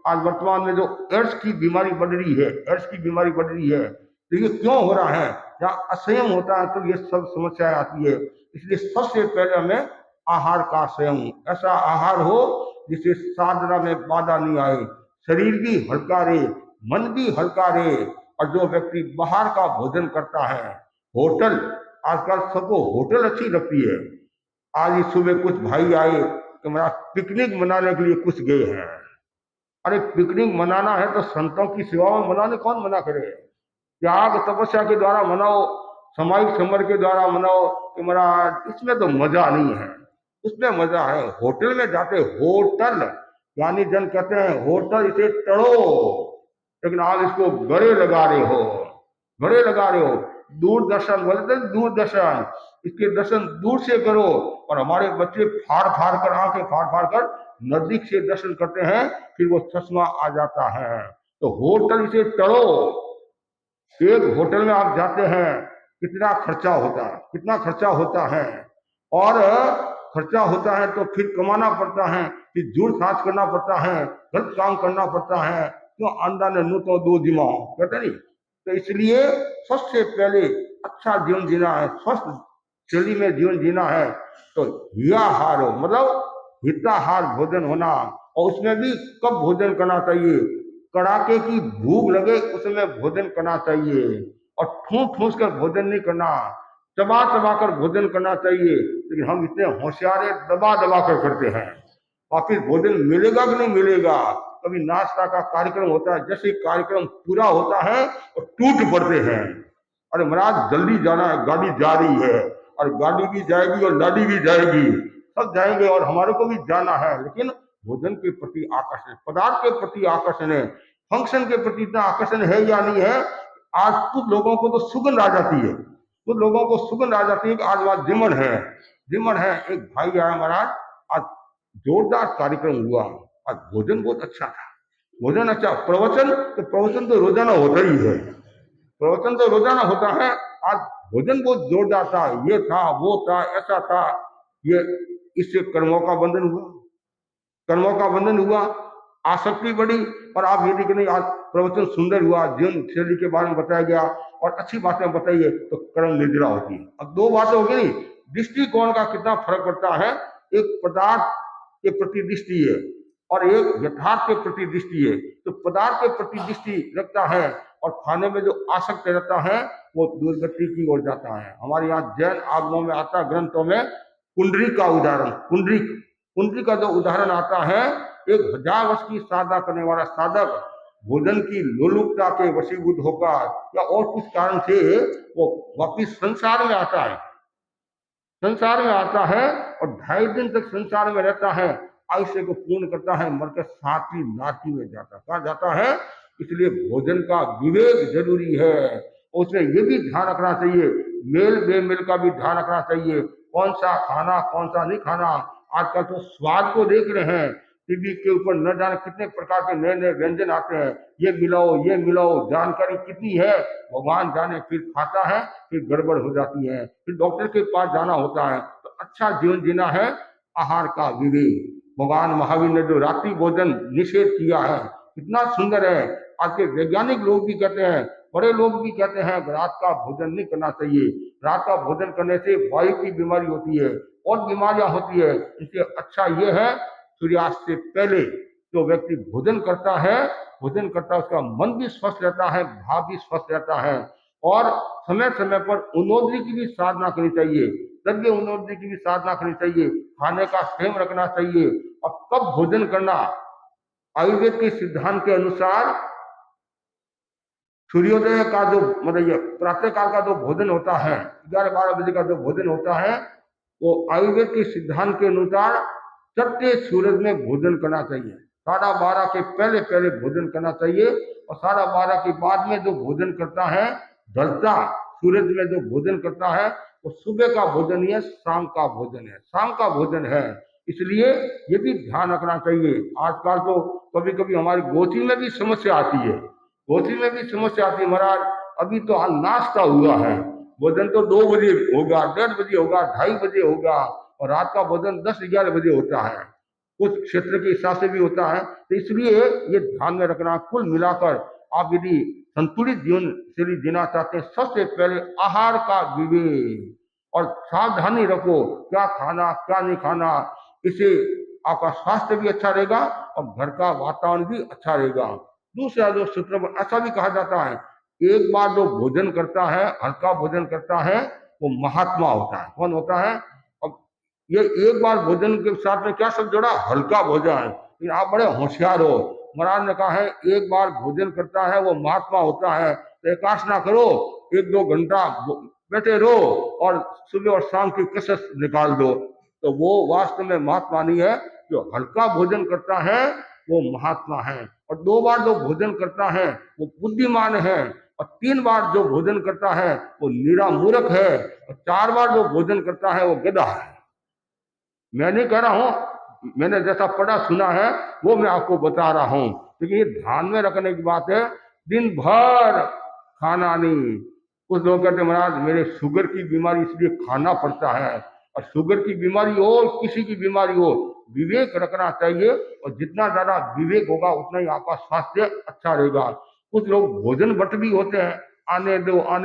आज वर्तमान में जो एड्स की बीमारी बढ़ रही है, एड्स की बीमारी बढ़ रही है, तो ये क्यों हो रहा है? जहाँ असंयम होता है तो ये सब समस्याएं आती है। इसलिए सबसे पहले हमें आहार का संयम, ऐसा आहार हो जिससे साधना में बाधा नहीं आए, शरीर भी हल्का रहे, मन भी हल्का रहे। और जो व्यक्ति बाहर का भोजन करता है, होटल, आजकल सबको होटल अच्छी लगती है। आज ही सुबह कुछ भाई आए कि मेरा पिकनिक मनाने के लिए कुछ गए हैं। अरे पिकनिक मनाना है तो संतों की सेवा में मनाने कौन मना करे? त्याग तपस्या के द्वारा मनाओ, सामायिक समर के द्वारा मनाओ कि मेरा, इसमें तो मजा नहीं है, उसमें मजा है। होटल में जाते, होटल यानी जन कहते हैं होटल इसे टड़ो, लेकिन आप इसको गड़े लगा रहे हो, गड़े लगा रहे हो। दूरदर्शन बोलते हैं, दूरदर्शन, इसके दर्शन दूर से करो। और हमारे बच्चे फाड़ फाड़ कर, आंखें फाड़ फाड़ कर नजदीक से दर्शन करते हैं, फिर वो चश्मा आ जाता है। तो होटल इसे टड़ो। एक होटल में आप जाते हैं, कितना खर्चा होता है, कितना खर्चा होता है, और खर्चा होता है तो फिर कमाना पड़ता है, फिर जुड़ साथ करना पड़ता है, गलत काम करना पड़ता है। क्यों? अंडा ने नू तो दो दिमाग, कहते नहीं। तो इसलिए सबसे पहले अच्छा जीवन जीना है, स्वस्थ शैली में जीवन जीना है तो हियाहार हो, मतलब हिताहार भोजन होना। और उसमें भी कब भोजन करना चाहिए? कड़ाके की भूख लगे उसमें भोजन करना चाहिए, और ठूस ठूस कर भोजन नहीं करना, चबा चबा कर भोजन करना चाहिए। लेकिन हम इतने होशियार है, दबा दबा कर करते हैं, और फिर भोजन मिलेगा कि नहीं मिलेगा। कभी नाश्ता का कार्यक्रम होता है, जैसे कार्यक्रम पूरा होता है और टूट पड़ते हैं, अरे महाराज जल्दी जाना है, गाड़ी जा रही है, और गाड़ी भी जाएगी और लाडी भी जाएगी, सब जाएंगे और हमारे को भी जाना है। लेकिन भोजन के प्रति आकर्षण, पदार्थ के प्रति आकर्षण है, फंक्शन के प्रति इतना आकर्षण है या नहीं है। आज कुछ लोगों को तो सुगंध आ जाती है, कुछ लोगों को सुगंध आ जाती है कि आज वहां जिमन है, जिमन है। एक भाई आया, महाराज आज जोरदार कार्यक्रम हुआ, आज भोजन बहुत अच्छा था, भोजन अच्छा, प्रवचन तो रोजाना होता ही है, प्रवचन तो रोजाना होता है, आज भोजन बहुत जोरदार था, ये था, वो था, ऐसा था। ये इससे कर्मों का बंधन हुआ, कर्मों का बंधन हुआ, आसक्ति बढ़ी। और आप ये देखिए, नहीं आज प्रवचन सुंदर हुआ, जीवन शैली के बारे में बताया गया और अच्छी बातें बताइए, तो कर्म निद्रा होती है। अब दो बातें हो गई, दृष्टिकोण का कितना फर्क पड़ता है। एक पदार्थ के प्रति दृष्टि है और एक यथार्थ के प्रति दृष्टि है। तो पदार्थ के प्रति दृष्टि रखता है और खाने में जो आसक्त रहता है वो दुर्गति की ओर जाता है। हमारे यहाँ जैन आगमों में आता, ग्रंथों में कुंडली का उदाहरण, कुंडली का जो उदाहरण आता है, 1000 वर्ष की साधना करने वाला साधक भोजन की लोलुपता के वशीभूत होकर या और कुछ कारण से वो वापिस संसार में आता है, संसार में आता है और 2.5 दिन तक संसार में रहता है, आयुष्य को पूर्ण करता है, मरकर 7वीं नाती में जाता, कहाँ जाता है। इसलिए भोजन का विवेक जरूरी है। उसमें ये भी ध्यान रखना चाहिए, मेल बेमेल का भी ध्यान रखना चाहिए, कौन सा खाना कौन सा नहीं खाना। आजकल तो स्वाद को देख रहे हैं, टीवी के ऊपर न जाने कितने प्रकार के नए नए व्यंजन आते हैं, ये मिलाओ, जानकारी कितनी है भगवान जाने। फिर खाता है, फिर गड़बड़ हो जाती है, फिर डॉक्टर के पास जाना होता है। तो अच्छा जीवन जीना है आहार का विवेक। भगवान महावीर ने जो रात्रि भोजन निषेध किया है कितना सुंदर है। आज के वैज्ञानिक लोग भी कहते हैं, बड़े लोग भी कहते हैं रात का भोजन नहीं करना चाहिए। रात का भोजन करने से वायु की बीमारी होती है और बीमारियां होती है। इससे अच्छा ये है सूर्यास्त से पहले जो व्यक्ति भोजन करता है उसका मन भी स्वस्थ रहता है, भाव भी स्वस्थ रहता है। और समय समय पर उन्नोदरी की भी साधना करनी चाहिए, द्रव्य उन्नोदरी की भी साधना करनी चाहिए, खाने का संयम रखना चाहिए। और कब भोजन करना, आयुर्वेद के सिद्धांत के अनुसार सूर्योदय का जो मतलब ये प्रातः काल का जो भोजन होता है 11-12 बजे का जो भोजन होता है वो आयुर्वेद के सिद्धांत के अनुसार चढ़ते सूरज में भोजन करना चाहिए। 12:30 के पहले पहले भोजन करना चाहिए और 12:30 के बाद में जो भोजन करता है, ढलता सूरज में जो भोजन करता है वो सुबह का भोजन ही है, शाम का भोजन है, शाम का भोजन है। इसलिए ये भी ध्यान रखना चाहिए। आजकल तो कभी कभी हमारी गोची में भी समस्या आती है, महाराज अभी तो नाश्ता हुआ है, भोजन तो 2 बजे होगा, 1:30 बजे होगा, 2:30 बजे होगा और रात का भोजन 10-11 बजे होता है, कुछ क्षेत्र के हिसाब से भी होता है। तो इसलिए ये ध्यान में रखना। कुल मिलाकर आप यदि संतुलित जीवन शैली जीना चाहते हैं, सबसे पहले आहार का विवेक और सावधानी रखो, क्या खाना क्या नहीं खाना। इससे आपका स्वास्थ्य भी अच्छा रहेगा और घर का वातावरण भी अच्छा रहेगा। दूसरा जो सूत्र ऐसा भी कहा जाता है, एक बार जो भोजन करता है, हल्का भोजन करता है, वो महात्मा होता है। कौन होता है? अब ये एक बार भोजन के साथ में क्या शब्द जोड़ा? हल्का भोजन। लेकिन आप बड़े होशियार हो, महाराज ने कहा है एक बार भोजन करता है वो महात्मा होता है। तो एकाश ना करो, 1-2 घंटा बैठे रहो और सुबह और शाम की कसरत निकाल दो, तो वो वास्तव में महात्मा नहीं है। जो हल्का भोजन करता है वो महात्मा है। और 2 बार जो भोजन करता है वो बुद्धिमान है, और 3 बार जो भोजन करता है वो नीरा मूर्ख है, और 4 बार जो भोजन करता है वो गधा है। मैं नहीं कह रहा हूं, मैंने जैसा पढ़ा सुना है वो मैं आपको बता रहा हूं। लेकिन ये ध्यान में रखने की बात है, दिन भर खाना नहीं। कुछ लोग कहते हैं महाराज मेरे शुगर की बीमारी इसलिए खाना पड़ता है, और शुगर की बीमारी हो किसी की बीमारी हो, विवेक रखना चाहिए। और जितना ज्यादा विवेक होगा उतना ही आपका स्वास्थ्य अच्छा रहेगा। कुछ लोग भोजन भट्ट भी होते हैं, आने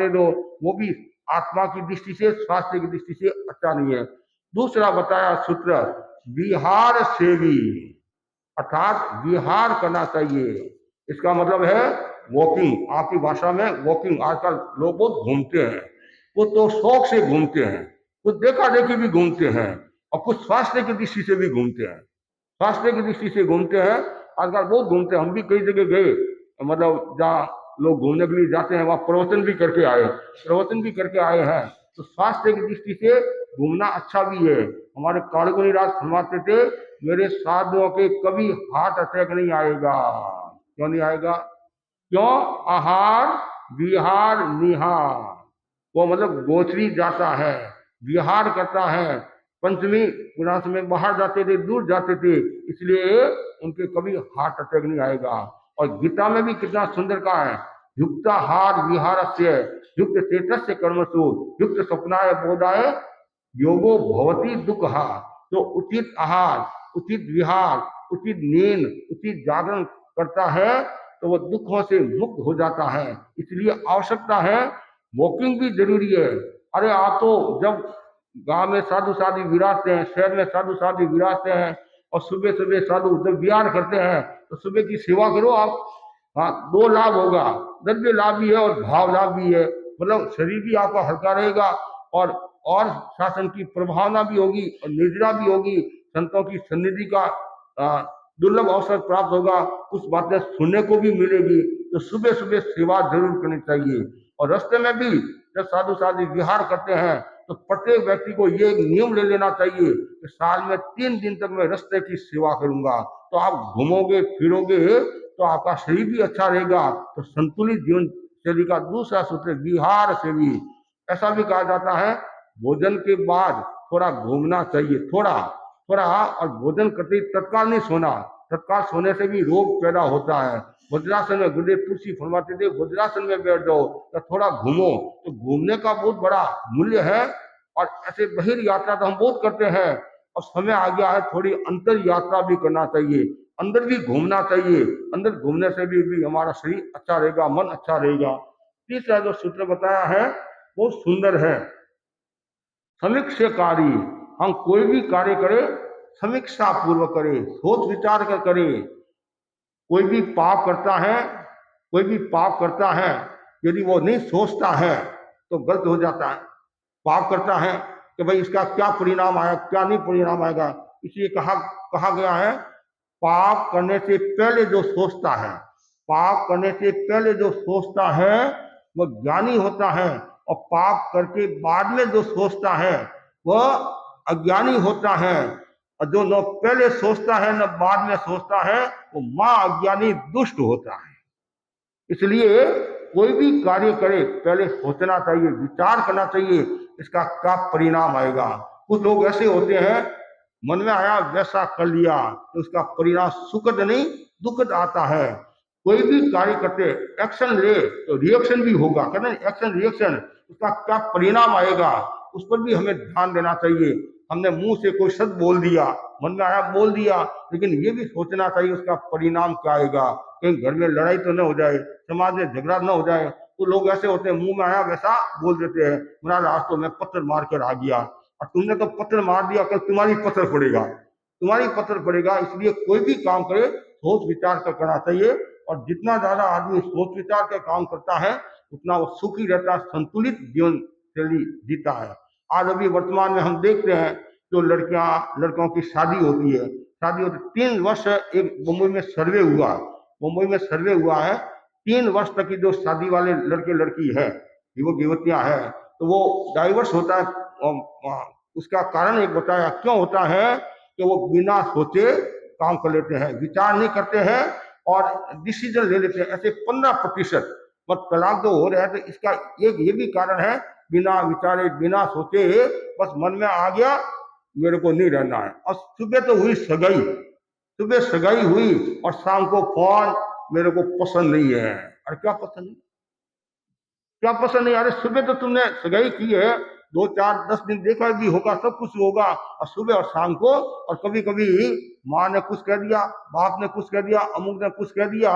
दो, वो भी आत्मा की दृष्टि से, स्वास्थ्य की दृष्टि से अच्छा नहीं है। दूसरा बताया सूत्र, विहार सेवी, अर्थात विहार करना चाहिए। इसका मतलब है वॉकिंग, आपकी भाषा में वॉकिंग। आजकल लोग बहुत घूमते हैं, कुछ तो शौक से घूमते हैं, कुछ देखा देखी भी घूमते हैं, और कुछ स्वास्थ्य की दृष्टि से भी घूमते हैं। स्वास्थ्य की दृष्टि से घूमते हैं, आजकल बहुत घूमते हैं। हम भी कई जगह गए, मतलब जहाँ लोग घूमने के लिए जाते हैं वहाँ प्रवचन भी करके आए हैं। तो स्वास्थ्य की दृष्टि से घूमना अच्छा भी है। हमारे कालगुनी राज फरमाते थे, मेरे साधुओं के कभी हार्ट अटैक नहीं आएगा। क्यों नहीं आएगा? क्यों? आहार विहार निहार, वो मतलब गोचरी जाता है, विहार करता है। पंचमी गुणांश में बाहर जाते थे, दूर जाते थे, इसलिए उनके कभी हार्ट अटैक नहीं आएगा। और गीता में भी कितना सुंदर कहा है, युक्ताहार विहारस्य युक्त चेतस्य कर्मसु युक्त स्वप्नाय बोधाय योगो भवति दुःखः। तो उचित आहार, उचित विहार, उचित नींद, उचित जागरण करता है तो वो दुखों से मुक्त हो जाता है। इसलिए आवश्यकता है, वॉकिंग भी जरूरी है। अरे आप तो जब गांव में साधु साधु विराजते हैं, शहर में साधु साधु विराजते हैं, और सुबह सुबह साधु जब विहार करते हैं तो सुबह की सेवा करो आप। हाँ, 2 लाभ होगा, द्रव्य लाभ भी है और भाव लाभ भी है। मतलब शरीर भी आपका हल्का रहेगा और शासन की प्रभावना भी होगी और निद्रा भी होगी। संतों की सन्निधि का दुर्लभ अवसर प्राप्त होगा, कुछ बातें सुनने को भी मिलेगी। तो सुबह सुबह सेवा जरूर करनी चाहिए। और रास्ते में भी जब साधु साधु विहार करते हैं तो प्रत्येक व्यक्ति को ये एक नियम ले लेना चाहिए कि साल में 3 दिन तक मैं रास्ते की सेवा करूंगा। तो आप घूमोगे फिरोगे तो आपका शरीर भी अच्छा रहेगा। तो संतुलित जीवन शैली का दूसरा सूत्र विहार सेवी। ऐसा भी कहा जाता है, भोजन के बाद थोड़ा घूमना चाहिए, थोड़ा, और भोजन करते तत्काल नहीं सोना। तत्काल सोने से भी रोग पैदा होता है। वज्रासन में गुरुदेव तुलसी फरमाते थे वज्रासन में बैठ जाओ या थोड़ा घूमो, तो घूमने का बहुत बड़ा मूल्य है। और ऐसे बहिर यात्रा तो हम बहुत करते हैं, और समय आ गया है थोड़ी अंतर यात्रा भी करना चाहिए, अंदर भी घूमना चाहिए। अंदर घूमने से भी हमारा शरीर अच्छा रहेगा, मन अच्छा रहेगा। तीसरा जो सूत्र बताया है वो सुंदर है, समीक्षाकारी। हम कोई भी कार्य करें समीक्षा पूर्वक करें, सोच विचार कर करें। कोई भी पाप करता है, कोई भी पाप करता है, यदि वो नहीं सोचता है तो गलत हो जाता है। पाप करता है कि भाई इसका क्या परिणाम आया, क्या नहीं परिणाम आएगा, इसलिए कहा गया है पाप करने से पहले जो सोचता है, पाप करने से पहले जो सोचता है वह ज्ञानी होता है, और पाप करके बाद में जो सोचता है वह अज्ञानी होता है। और जो न पहले सोचता है न बाद में सोचता है वो मां अज्ञानी दुष्ट होता है। इसलिए कोई भी कार्य करे पहले सोचना चाहिए, विचार करना चाहिए इसका क्या परिणाम आएगा। कुछ लोग ऐसे होते हैं मन में आया वैसा कर लिया, तो उसका परिणाम सुखद नहीं दुखद आता है। कोई भी कार्य करते एक्शन ले तो रिएक्शन भी होगा, कहते हैं एक्शन रिएक्शन, उसका क्या परिणाम आएगा उस पर भी हमें ध्यान देना चाहिए। हमने मुंह से कोई शब्द बोल दिया, मन में आया बोल दिया, लेकिन ये भी सोचना चाहिए उसका परिणाम क्या आएगा। कहीं घर में लड़ाई तो न हो जाए, समाज में झगड़ा न हो जाए। तो लोग ऐसे होते हैं मुंह में आया वैसा बोल देते हैं, महाराज आज तो मैं पत्थर मार कर आ गया, और तुमने तो पत्थर मार दिया, कल तुम्हारी पत्थर पड़ेगा, तुम्हारी पत्थर पड़ेगा। इसलिए कोई भी काम करे सोच विचार कर करना चाहिए, और जितना ज्यादा आदमी सोच विचार कर काम करता है उतना वो सुखी रहता है, संतुलित जीवन शैली जीता है। आज अभी वर्तमान में हम देखते हैं जो लड़कों की शादी होती है, 3 वर्ष, एक मुंबई में सर्वे हुआ है, 3 वर्ष तक की जो शादी वाले लड़के लड़की है, युवक युवतियां है, तो वो डाइवर्स होता है। उसका कारण एक बताया क्यों होता है कि वो बिना सोचे काम कर लेते हैं, विचार नहीं करते हैं और डिसीजन ले लेते हैं। ऐसे 15% तलाक जो हो रहा है, तो इसका एक ये भी कारण है, बिना विचारे बिना सोचे बस मन में आ गया मेरे को नहीं रहना है। और सुबह तो हुई सगाई, सुबह सगाई हुई और शाम को फोन मेरे को पसंद नहीं है। अरे क्या पसंद नहीं, क्या पसंद नहीं? अरे सुबह तो तुमने सगाई की है, 2 4 10 दिन देखा भी होगा, सब कुछ होगा, और सुबह और शाम को, और कभी कभी माँ ने कुछ कह दिया, बाप ने कुछ कह दिया, अमुक ने कुछ कह दिया।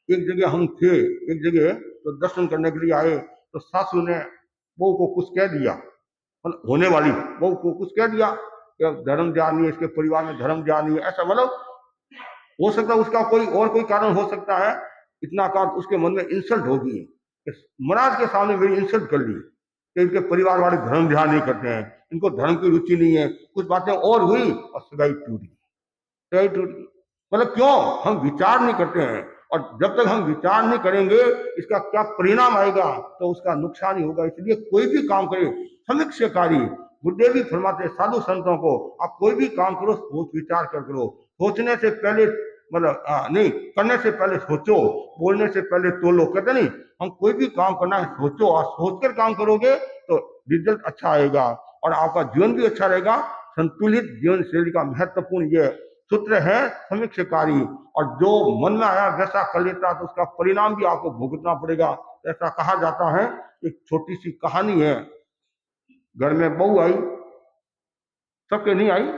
एक जगह हम थे, एक जगह तो दर्शन करने के लिए आए, तो सासू ने बहू को कुछ कह दिया, मतलब होने वाली बहू को कुछ कह दिया कि धर्म जानी है, इसके परिवार में धर्म जानी है, ऐसा। मतलब हो सकता है उसका कोई कारण हो सकता है, इतना कारण उसके मन में इंसल्ट होगी, महाराज के सामने मेरी इंसल्ट कर ली कि इनके परिवार वाले धर्म ध्यान नहीं करते हैं, इनको धर्म की रुचि नहीं है, कुछ बातें और हुई और सगाई टूटी। मतलब क्यों? हम विचार नहीं करते हैं, और जब तक हम विचार नहीं करेंगे इसका क्या परिणाम आएगा तो उसका नुकसान ही होगा। इसलिए कोई भी काम करे समीक्षाकारी, गुरुदेव भी फरमाते साधु संतों को, आप कोई भी काम करो सोच विचार कर करो, सोचने से पहले मतलब नहीं, करने से पहले सोचो, बोलने से पहले तोलो। कहते नहीं, हम कोई भी काम करना है सोचो, और सोचकर काम करोगे तो रिजल्ट अच्छा आएगा और आपका जीवन भी अच्छा रहेगा। संतुलित जीवन शैली का महत्वपूर्ण ये सूत्र है समीक्षाकारी, और जो मन में आया वैसा कर लेता तो उसका परिणाम भी आपको भुगतना पड़ेगा। ऐसा कहा जाता है, एक छोटी सी कहानी है। घर में बहू आई, सबके नहीं आई,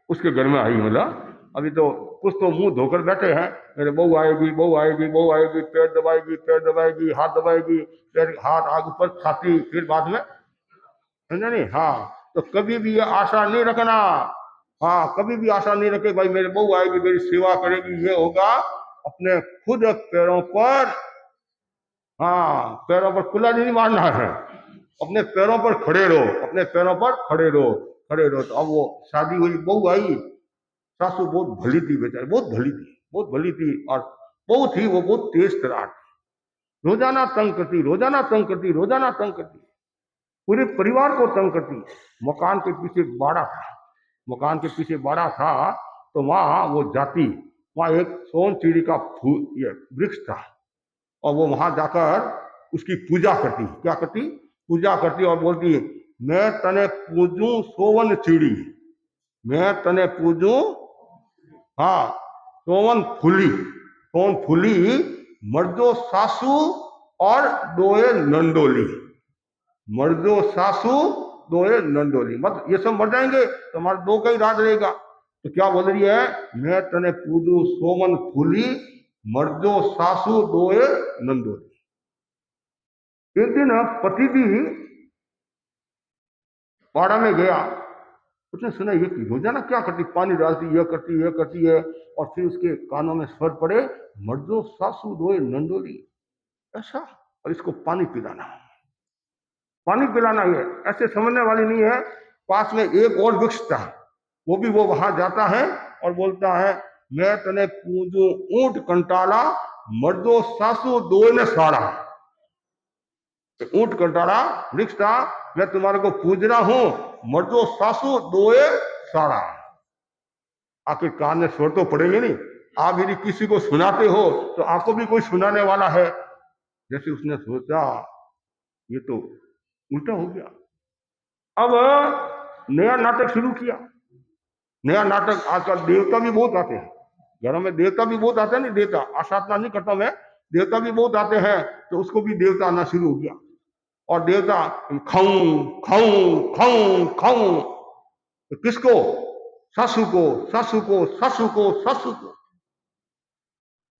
उसके घर में आई। मतलब अभी तो कुछ तो मुंह धोकर बैठे हैं, मेरे बहू आएगी, बहू आएगी, बहू आएगी, पैर दबाएगी, पैर दबाएगी, हाथ दबाएगी, पैर हाथ आग ऊपर छाती, फिर बाद में, समझे नहीं? हाँ, तो कभी भी ये आशा नहीं रखना, हाँ कभी भी आशा नहीं रखे भाई मेरे बहू आएगी मेरी सेवा करेगी, ये होगा। अपने खुद पैरों पर, हाँ पैरों पर कुल्ला नहीं मारना है, अपने पैरों पर खड़े रहो, अपने पैरों पर खड़े रहो, खड़े रहो। तो अब वो शादी हुई, बहू आई, सासू बहुत भली थी बेचारी, बहुत भली थी, बहुत भली थी, और बहू थी वो बहुत तेज तरार थी, रोजाना तंग करती, रोजाना तंग करती, रोजाना तंग करती, पूरे परिवार को तंग करती। मकान के पीछे एक बाड़ा था, मकान के पीछे बाड़ा था, तो वहां वो जाती, वहां एक सोन चिड़ी का ये वृक्ष था, और वो वहां जाकर उसकी पूजा करती। क्या करती? पूजा करती, और बोलती मैं तने पूजू सोवन चिड़ी, मैं तने पूजू, हाँ सोवन फूली मर्दो सासू और दोए नंदोली। मर्दो सासू दोए नंदोली, मत ये सब मर जाएंगे तो हमारा दो का ही राज रहेगा। तो क्या बोल रही है, मैं तने पूजू सोमन फूली मर्दो सासू दोए नंदोली। एक दिन पति भी पाड़ा में गया, उसने सुना ये रोजाना क्या करती, पानी डालती, यह करती है। और फिर उसके कानों में स्वर पड़े मर्दो सासू दोए नंदोली, ऐसा, और इसको पानी पिलाना है। ऐसे समझने वाली नहीं है। पास में एक और वृक्ष था, वो वहां जाता है और बोलता है, मैं तने पूजू ऊंट कंटाला मर्दो सासू दोए ने साड़ा। ऊंट कंटाला वृक्ष था, मैं तुम्हारे को पूज रहा हूं, मर्दो सासू दोए साड़ा। आखिर कान में स्वर तो पड़ेंगे नहीं। आप यदि किसी को सुनाते हो तो आपको भी कोई सुनाने वाला है। जैसे उसने सोचा ये तो उल्टा हो गया। अब नया नाटक शुरू किया। नया नाटक, आजकल देवता भी बहुत आते हैं, घरों में देवता भी बहुत आते हैं। नहीं देवता आसाधना नहीं करता मैं, देवता भी बहुत आते हैं। तो उसको भी देवता आना शुरू हो गया। और देवता खाऊं खाऊं खाऊं खाऊं, तो किसको, सासू को सासू को सासू को सासू को।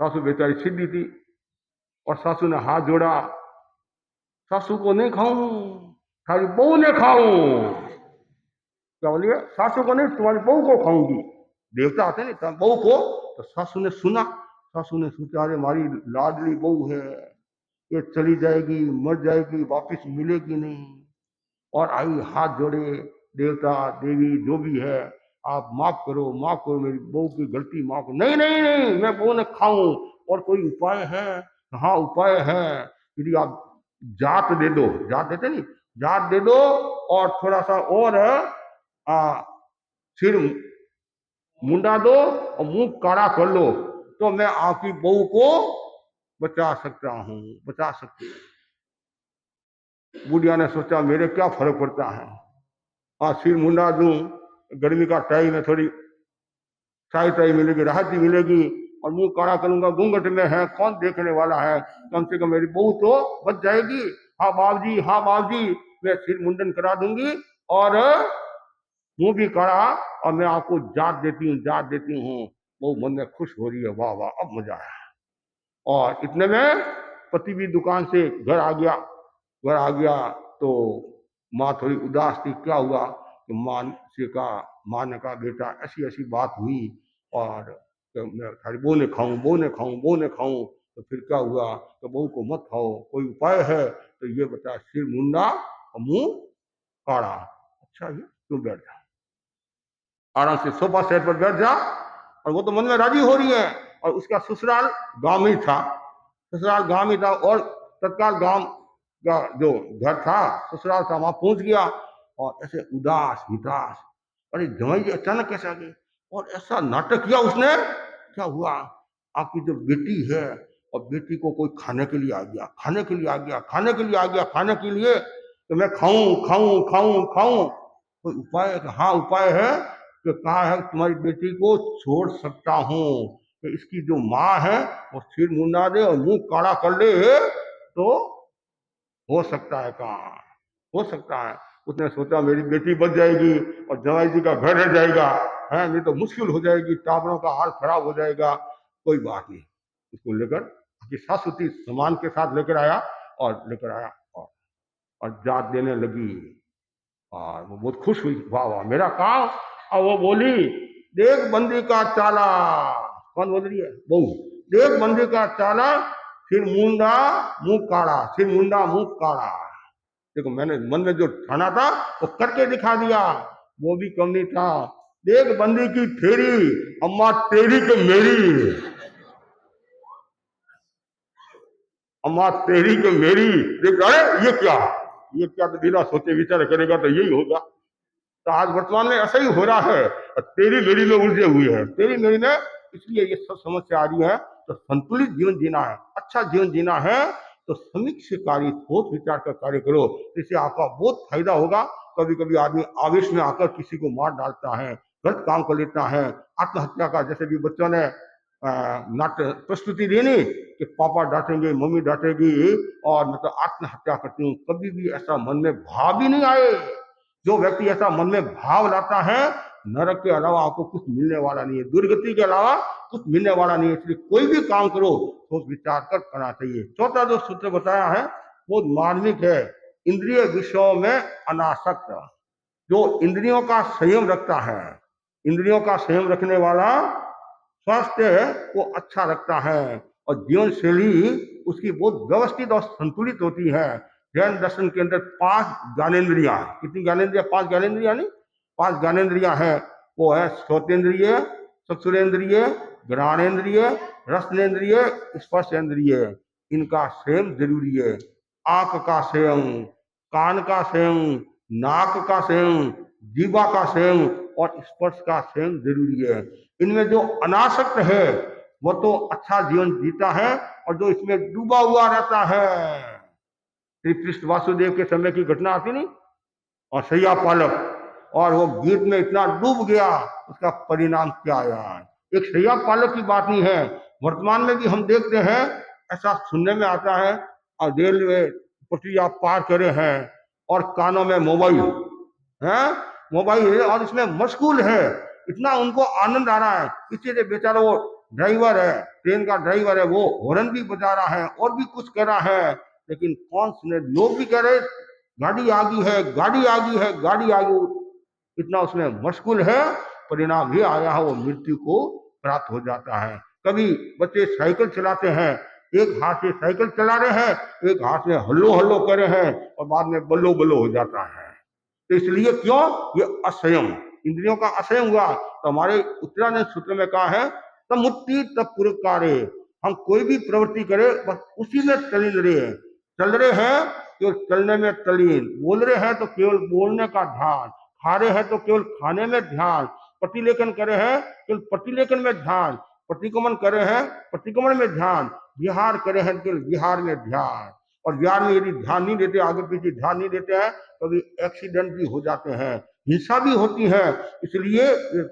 सासू बेचारी सीधी थी और सासू ने हाथ जोड़ा, सासू को नहीं खाऊं, खाली बहू ने खाऊं। क्या बोलिए, सासू को नहीं, तुम्हारी बहू को खाऊंगी। देवता आते नहीं, तब बहू को। तो सासू ने सुना, सासू ने सोचा अरे हमारी लाडली बहू है, ये चली जाएगी, मर जाएगी, वापिस मिलेगी नहीं। और आई हाथ जोड़े, देवता देवी जो भी है, आप माफ करो मेरी बहू की गलती माफ करो। नहीं नहीं नहीं, मैं बहू ने खाऊं। और कोई उपाय है? हाँ उपाय है, यदि आप जात दे दो, जात देते नहीं, जात दे दो और थोड़ा सा और सिर मुंडा दो और मुंह काड़ा कर लो, तो मैं आपकी बहू को बचा सकता हूं, बचा सकती हूं। बुढ़िया ने सोचा मेरे क्या फर्क पड़ता है, सिर मुंडा दूं, गर्मी का टाइम है, थोड़ी चाय मिलेगी, राहत भी मिलेगी। और मुंह काड़ा करूंगा, घूंघट में है, कौन देखने वाला है, कम से कम मेरी बहू तो बच जाएगी। हाँ बाबूजी, मैं सिर मुंडन करा दूंगी और मुंह भी काड़ा, और मैं आपको जात देती हूँ। वो मन में खुश हो रही है, वाह वाह अब मजा आया। और इतने में पति भी दुकान से घर आ गया। तो माँ थोड़ी उदास थी, क्या हुआ, तो माँ ने कहा बेटा ऐसी ऐसी बात हुई, और तो मैं खाली बहू ने खाऊं। तो फिर क्या हुआ, तो बहू को मत खाओ, कोई उपाय है? तो ये बता, सिर मुंडा और मुंह काड़ा। अच्छा ये तुम बैठ जा, आराम से सोफा सेट पर बैठ जा। और वो तो मन में राजी हो रही है। और उसका ससुराल गांव में था, और तत्काल गांव का जो घर था, ससुराल था, वहां पहुंच गया। और ऐसे उदास विदास, अरे जमाई अचानक कैसे आ गई, और ऐसा नाटक किया उसने। क्या हुआ, आपकी जो बेटी है, और बेटी को कोई खाने के लिए आ गया, तो मैं खाऊं। कोई उपाय? हाँ उपाय है। तो कहा है तुम्हारी बेटी को छोड़ सकता हूँ, तो इसकी जो माँ है वो सिर मुंडा दे और मुंह काड़ा कर ले, तो हो सकता है काम, हो सकता है। उसने सोचा मेरी बेटी बच जाएगी और जवाई जी का घर रह जाएगा, है नहीं तो मुश्किल हो जाएगी, टाबरों का हाल खराब हो जाएगा। कोई बात नहीं, इसको लेकर सासुती सामान के साथ लेकर आया और जात देने लगी। और वो बहुत खुश हुई, वाह वाह मेरा काम। और वो बोली, देख बंदी का चाला। कौन बोल रही है? बहू। देख बंदी का चाला, सिर मुंडा मुंह काड़ा। देखो मैंने मन में जो ठाना था वो करके दिखा दिया, वो भी कम नहीं था। देख बंदी की फेरी, अम्मा तेरी के मेरी, अम्मा तेरी के मेरी। देख अरे ये क्या, तो बिना सोचे विचार करेगा तो यही होगा। तो आज वर्तमान में ऐसा ही हो रहा है, तेरी मेरी में उलझे हुए हैं, तेरी मेरी में। इसलिए ये सब समस्या आ रही है। तो संतुलित जीवन जीना है, अच्छा जीवन जीना है, तो समीक्षाकारी सोच विचार कर कार्य करो, इससे आपका बहुत फायदा होगा। कभी कभी आदमी आवेश में आकर किसी को मार डालता है, गलत काम कर लेता है, आत्महत्या का, जैसे भी बच्चों ने नाट्य प्रस्तुति देनी कि पापा डांटेंगे, मम्मी डांटेगी और मैं तो आत्महत्या करती हूँ, कभी भी ऐसा मन में भाव भी नहीं आए। जो व्यक्ति ऐसा मन में भाव लाता है, नरक के अलावा आपको कुछ मिलने वाला नहीं है, दुर्गति के अलावा कुछ मिलने वाला नहीं है। इसलिए कोई भी काम करो तो विचार कर करना चाहिए। चौथा जो सूत्र बताया है वो मार्मिक है, इंद्रिय विषयों में अनासक्त। जो इंद्रियों का संयम रखता है, इंद्रियों का संयम रखने वाला स्वास्थ्य वो अच्छा रखता है और जीवन शैली उसकी बहुत व्यवस्थित और संतुलित होती है। जैन दर्शन के अंदर 5 ज्ञानेन्द्रियां, कितनी ज्ञानेन्द्रियां? 5 ज्ञानेन्द्रियां नहीं, 5 ज्ञानेन्द्रियां हैं। वो है श्रोतेंद्रिय, चक्षुरेंद्रिय, घ्राणेन्द्रिय, रसनेन्द्रिय, स्पर्शेंद्रिय। इनका संयम जरूरी है। आंख का संयम, कान का संयम, नाक का संयम, जीवा का संयम और स्पर्श का संयम जरूरी है। इनमें जो अनासक्त है वो तो अच्छा जीवन जीता है, और जो इसमें डूबा हुआ रहता है, श्री कृष्ण वासुदेव के समय की घटना आती नहीं, और सैया पालक, और वो गीत में इतना डूब गया, उसका परिणाम क्या आया। एक सैया पालक की बात नहीं है, वर्तमान में भी हम देखते हैं, ऐसा सुनने में आता है, और रेलवे पटरियां पार करे हैं और कानों में मोबाइल है, मोबाइल है और इसमें मशगूल है, इतना उनको आनंद आ रहा है। पीछे से बेचारा वो ड्राइवर है, ट्रेन का ड्राइवर है, वो हॉर्न भी बजा रहा है और भी कुछ कह रहा है, लेकिन कौन सुने। लोग भी कह रहे गाड़ी आ गई है, गाड़ी आ गई है, गाड़ी आ गई, इतना उसमें मशगूल है, परिणाम ये आया है वो मृत्यु को प्राप्त हो जाता है। कभी बच्चे साइकिल चलाते हैं, एक हाथ से साइकिल चला रहे हैं, एक हाथ में हल्लो हल्लो कर रहे हैं, और बाद में बल्लो बल्लो हो जाता है। तो इसलिए क्यों? ये असंयम, इंद्रियों का असंयम हुआ। तो हमारे उत्तरायण सूत्र में कहा है समुत्ति तत्पुरकारे, हम कोई भी प्रवृत्ति करें बस उसी में तलीन रहे। चल रहे हैं केवल चलने में तलीन, बोल रहे हैं तो केवल बोलने का ध्यान, खा रहे हैं तो केवल खाने में ध्यान, प्रतिलेखन करे हैं केवल प्रतिलेखन में ध्यान, प्रतिगमन करे हैं प्रतिगमन में ध्यान, विहार करे हैं केवल विहार में ध्यान। और विहार में यदि ध्यान नहीं देते, आगे पीछे ध्यान नहीं देते हैं, कभी एक्सीडेंट भी हो जाते हैं, हिंसा भी होती है। इसलिए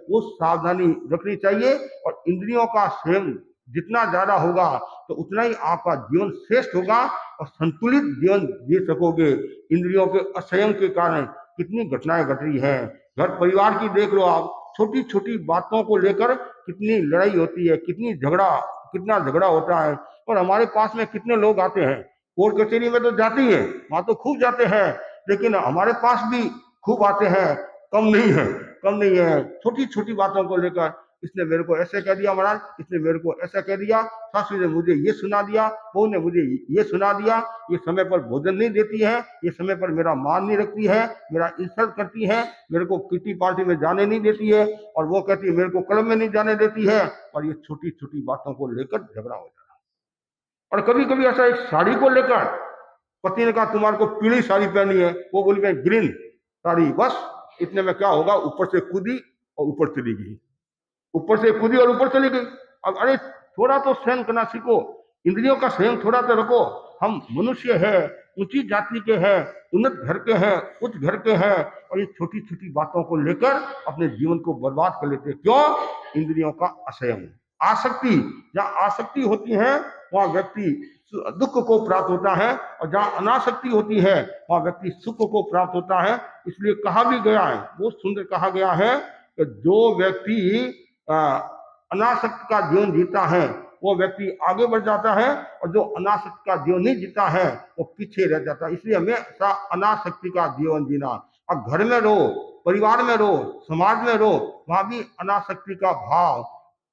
वो सावधानी रखनी चाहिए, और इंद्रियों का संयम जितना ज्यादा होगा तो उतना ही आपका जीवन श्रेष्ठ होगा और संतुलित जीवन जी सकोगे। इंद्रियों के असंयम के कारण कितनी घटनाएं घट रही हैं। घर परिवार की देख लो आप, छोटी छोटी बातों को लेकर कितनी लड़ाई होती है, कितना झगड़ा होता है। और हमारे पास में कितने लोग आते हैं, कोर्ट कचहरी में तो जाती है, वहां तो खूब जाते हैं, लेकिन हमारे पास भी खूब आते हैं, कम नहीं है। छोटी छोटी बातों को लेकर, इसने मेरे को ऐसे कह दिया महाराज, इसने मेरे को ऐसा कह दिया, सासू ने मुझे ये सुना दिया, बहू ने मुझे ये सुना दिया, ये समय पर भोजन नहीं देती है, ये समय पर मेरा मान नहीं रखती है, मेरा इंसल्ट करती है, मेरे को किटी पार्टी में जाने नहीं देती है, और वो कहती है मेरे को क्लब में नहीं जाने देती है। और ये छोटी छोटी बातों को लेकर झगड़ा हो जाता है। और कभी कभी ऐसा एक साड़ी को लेकर, पति ने कहा तुम्हारे को पीली साड़ी पहनी है, वो बोली मैं ग्रीन साड़ी, बस इतने में क्या होगा, ऊपर से कूदी और ऊपर चली गई, ऊपर से कूदी और ऊपर चली गई। अब अरे थोड़ा तो सहन करना सीखो, इंद्रियों का संयम थोड़ा तो रखो। हम मनुष्य है, ऊंची जाति के हैं, उन्नत घर के हैं, उच्च घर के हैं, और ये छोटी छोटी बातों को लेकर अपने जीवन को बर्बाद कर लेते। क्यों? इंद्रियों का असंयम, आसक्ति। जहाँ आसक्ति होती है वहाँ व्यक्ति दुख को प्राप्त होता है, और जहाँ अनासक्ति होती है वहाँ व्यक्ति सुख को प्राप्त होता है। इसलिए कहा भी गया है, बहुत सुंदर कहा गया है कि जो व्यक्ति अनासक्त का जीवन जीता है वो व्यक्ति आगे बढ़ जाता है, और जो अनासक्त का जीवन नहीं जीता है वो पीछे रह जाता है। इसलिए हमेशा अनासक्ति का जीवन जीना। अब घर में रहो, परिवार में रहो, समाज में रहो, वहां भी अनासक्ति का भाव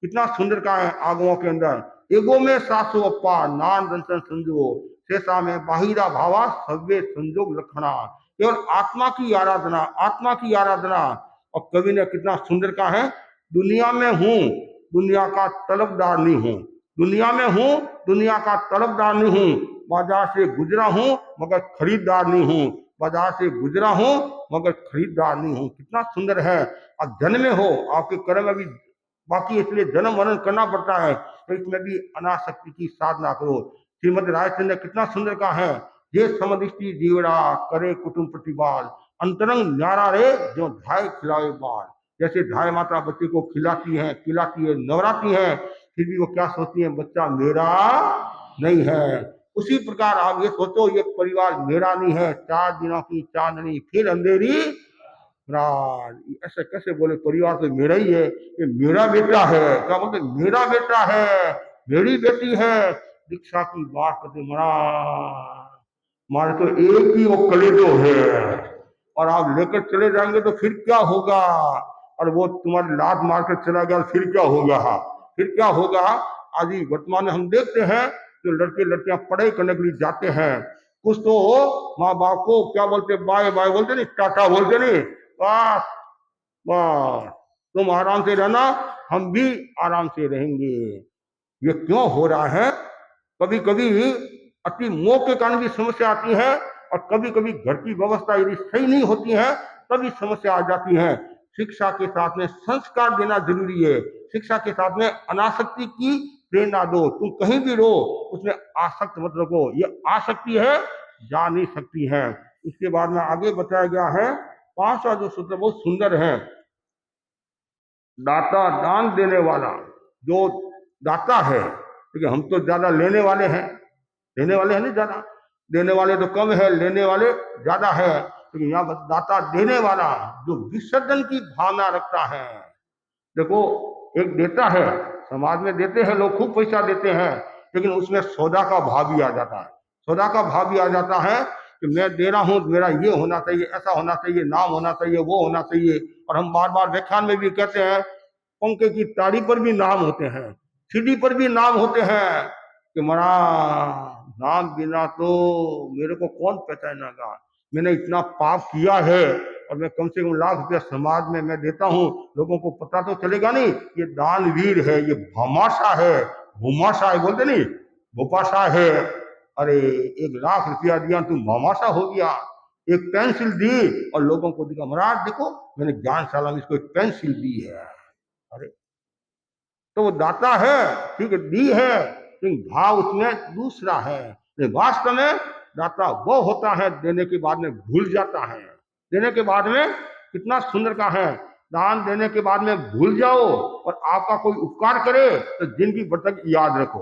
कितना सुंदर का है आगमों के अंदर। एगो में सासो अप्पा नान दंसन संजो, शेषा में बाहिरा भावा सव्य संजोग लखना। केवल आत्मा की आराधना, आत्मा की आराधना। और कवि ने कितना सुंदर कहा है, दुनिया में हूँ दुनिया का तलबदार नहीं हूँ, दुनिया में हूँ दुनिया का तलबदार नहीं हूँ, बाजार से गुजरा हूँ मगर खरीदार नहीं हूँ, बाजार से गुजरा हूँ मगर खरीदार नहीं हूँ। कितना सुंदर है। अब जन्म में हो, आपके कर्म में भी बाकी, इसलिए जन्म मरण करना पड़ता है, तो इसमें भी अनासक्ति की साधना करो। श्रीमद रायचंद्र ने कितना सुंदर कहा है, ये समदृष्टि जीवड़ा करे कुटुंब प्रतिपाल, अंतरंग न्यारा रे जो धाय खिलावे बाल। जैसे धाय माता बच्चे को खिलाती है, पिलाती है, नवराती है, फिर भी वो क्या सोचती हैं, बच्चा मेरा नहीं है। उसी प्रकार आप ये सोचो, ये परिवार मेरा नहीं है, 4 दिनों की चांदनी फिर अंधेरी रात। ऐसे कैसे बोले, परिवार तो मेरा ही है, ये मेरा बेटा है। क्या बोलते, मेरा बेटा है, मेरी बेटी है। दीक्षा की बात करते महाराज, हमारे तो एक ही वो कलेजो है, और आप लेकर चले जाएंगे तो फिर क्या होगा, और वो तुम्हारी लात मारकर चला गया फिर क्या होगा, फिर क्या होगा। आज ही वर्तमान में हम देखते हैं जो लड़के लड़कियां पढ़ाई करने के लिए जाते हैं, कुछ तो माँ बाप को क्या बोलते, बाय बाय बोलते नहीं, टाटा बोलते नहीं, बस बस तुम आराम से रहना, हम भी आराम से रहेंगे। ये क्यों हो रहा है? कभी कभी अति मोह के कारण भी समस्या आती है, और कभी कभी घर की व्यवस्था यदि सही नहीं होती है तभी समस्या आ जाती है। शिक्षा के साथ में संस्कार देना जरूरी है। शिक्षा के साथ में अनासक्ति की प्रेरणा दो। तुम कहीं भी रहो उसमें आसक्त मत रखो, ये आसक्ति है, जा नहीं सकती है। इसके बाद में आगे बताया गया है 5वां जो सूत्र बहुत सुंदर है। दाता, दान देने वाला जो दाता है, क्योंकि हम तो ज्यादा लेने वाले हैं, लेने वाले हैं नहीं ज्यादा, देने वाले तो कम है, लेने वाले ज्यादा है। लेकिन यहाँ दाता देने वाला जो विसर्जन की भावना रखता है। देखो, एक देता है, समाज में देते हैं लोग, खूब पैसा देते हैं, लेकिन उसमें सौदा का भाव भी आ जाता है। सौदा का भाव भी आ जाता है कि मैं दे रहा हूँ, मेरा ये होना चाहिए, ऐसा होना चाहिए, नाम होना चाहिए, वो होना चाहिए। और हम बार बार व्याख्यान में भी कहते हैं, पंखे की ताड़ी पर भी नाम होते हैं, सीढ़ी पर भी नाम होते हैं, कि महाराज नाम बिना तो मेरे को कौन पहचानेगा। मैंने इतना पाप किया है, और मैं कम से कम लाख रुपया समाज में मैं देता हूँ, लोगों को पता तो चलेगा नहीं, ये दानवीर है, ये भामाशाह है, भूमाशाह है बोलते नहीं, भूपाशाह है। अरे 1 लाख रुपया दिया तुम भामाशाह हो गया। एक पेंसिल दी और लोगों को दिखा, महाराज देखो मैंने ज्ञानशाला में इसको एक पेंसिल दी है। अरे तो वो दाता है, ठीक है, दी है, लेकिन भाव उसमें दूसरा है। वास्तव में दाता वो होता है देने के बाद में भूल जाता है। देने के बाद में कितना सुंदर का है, दान देने के बाद में भूल जाओ, और आपका कोई उपकार करे तो जिंदगी भर तक याद रखो।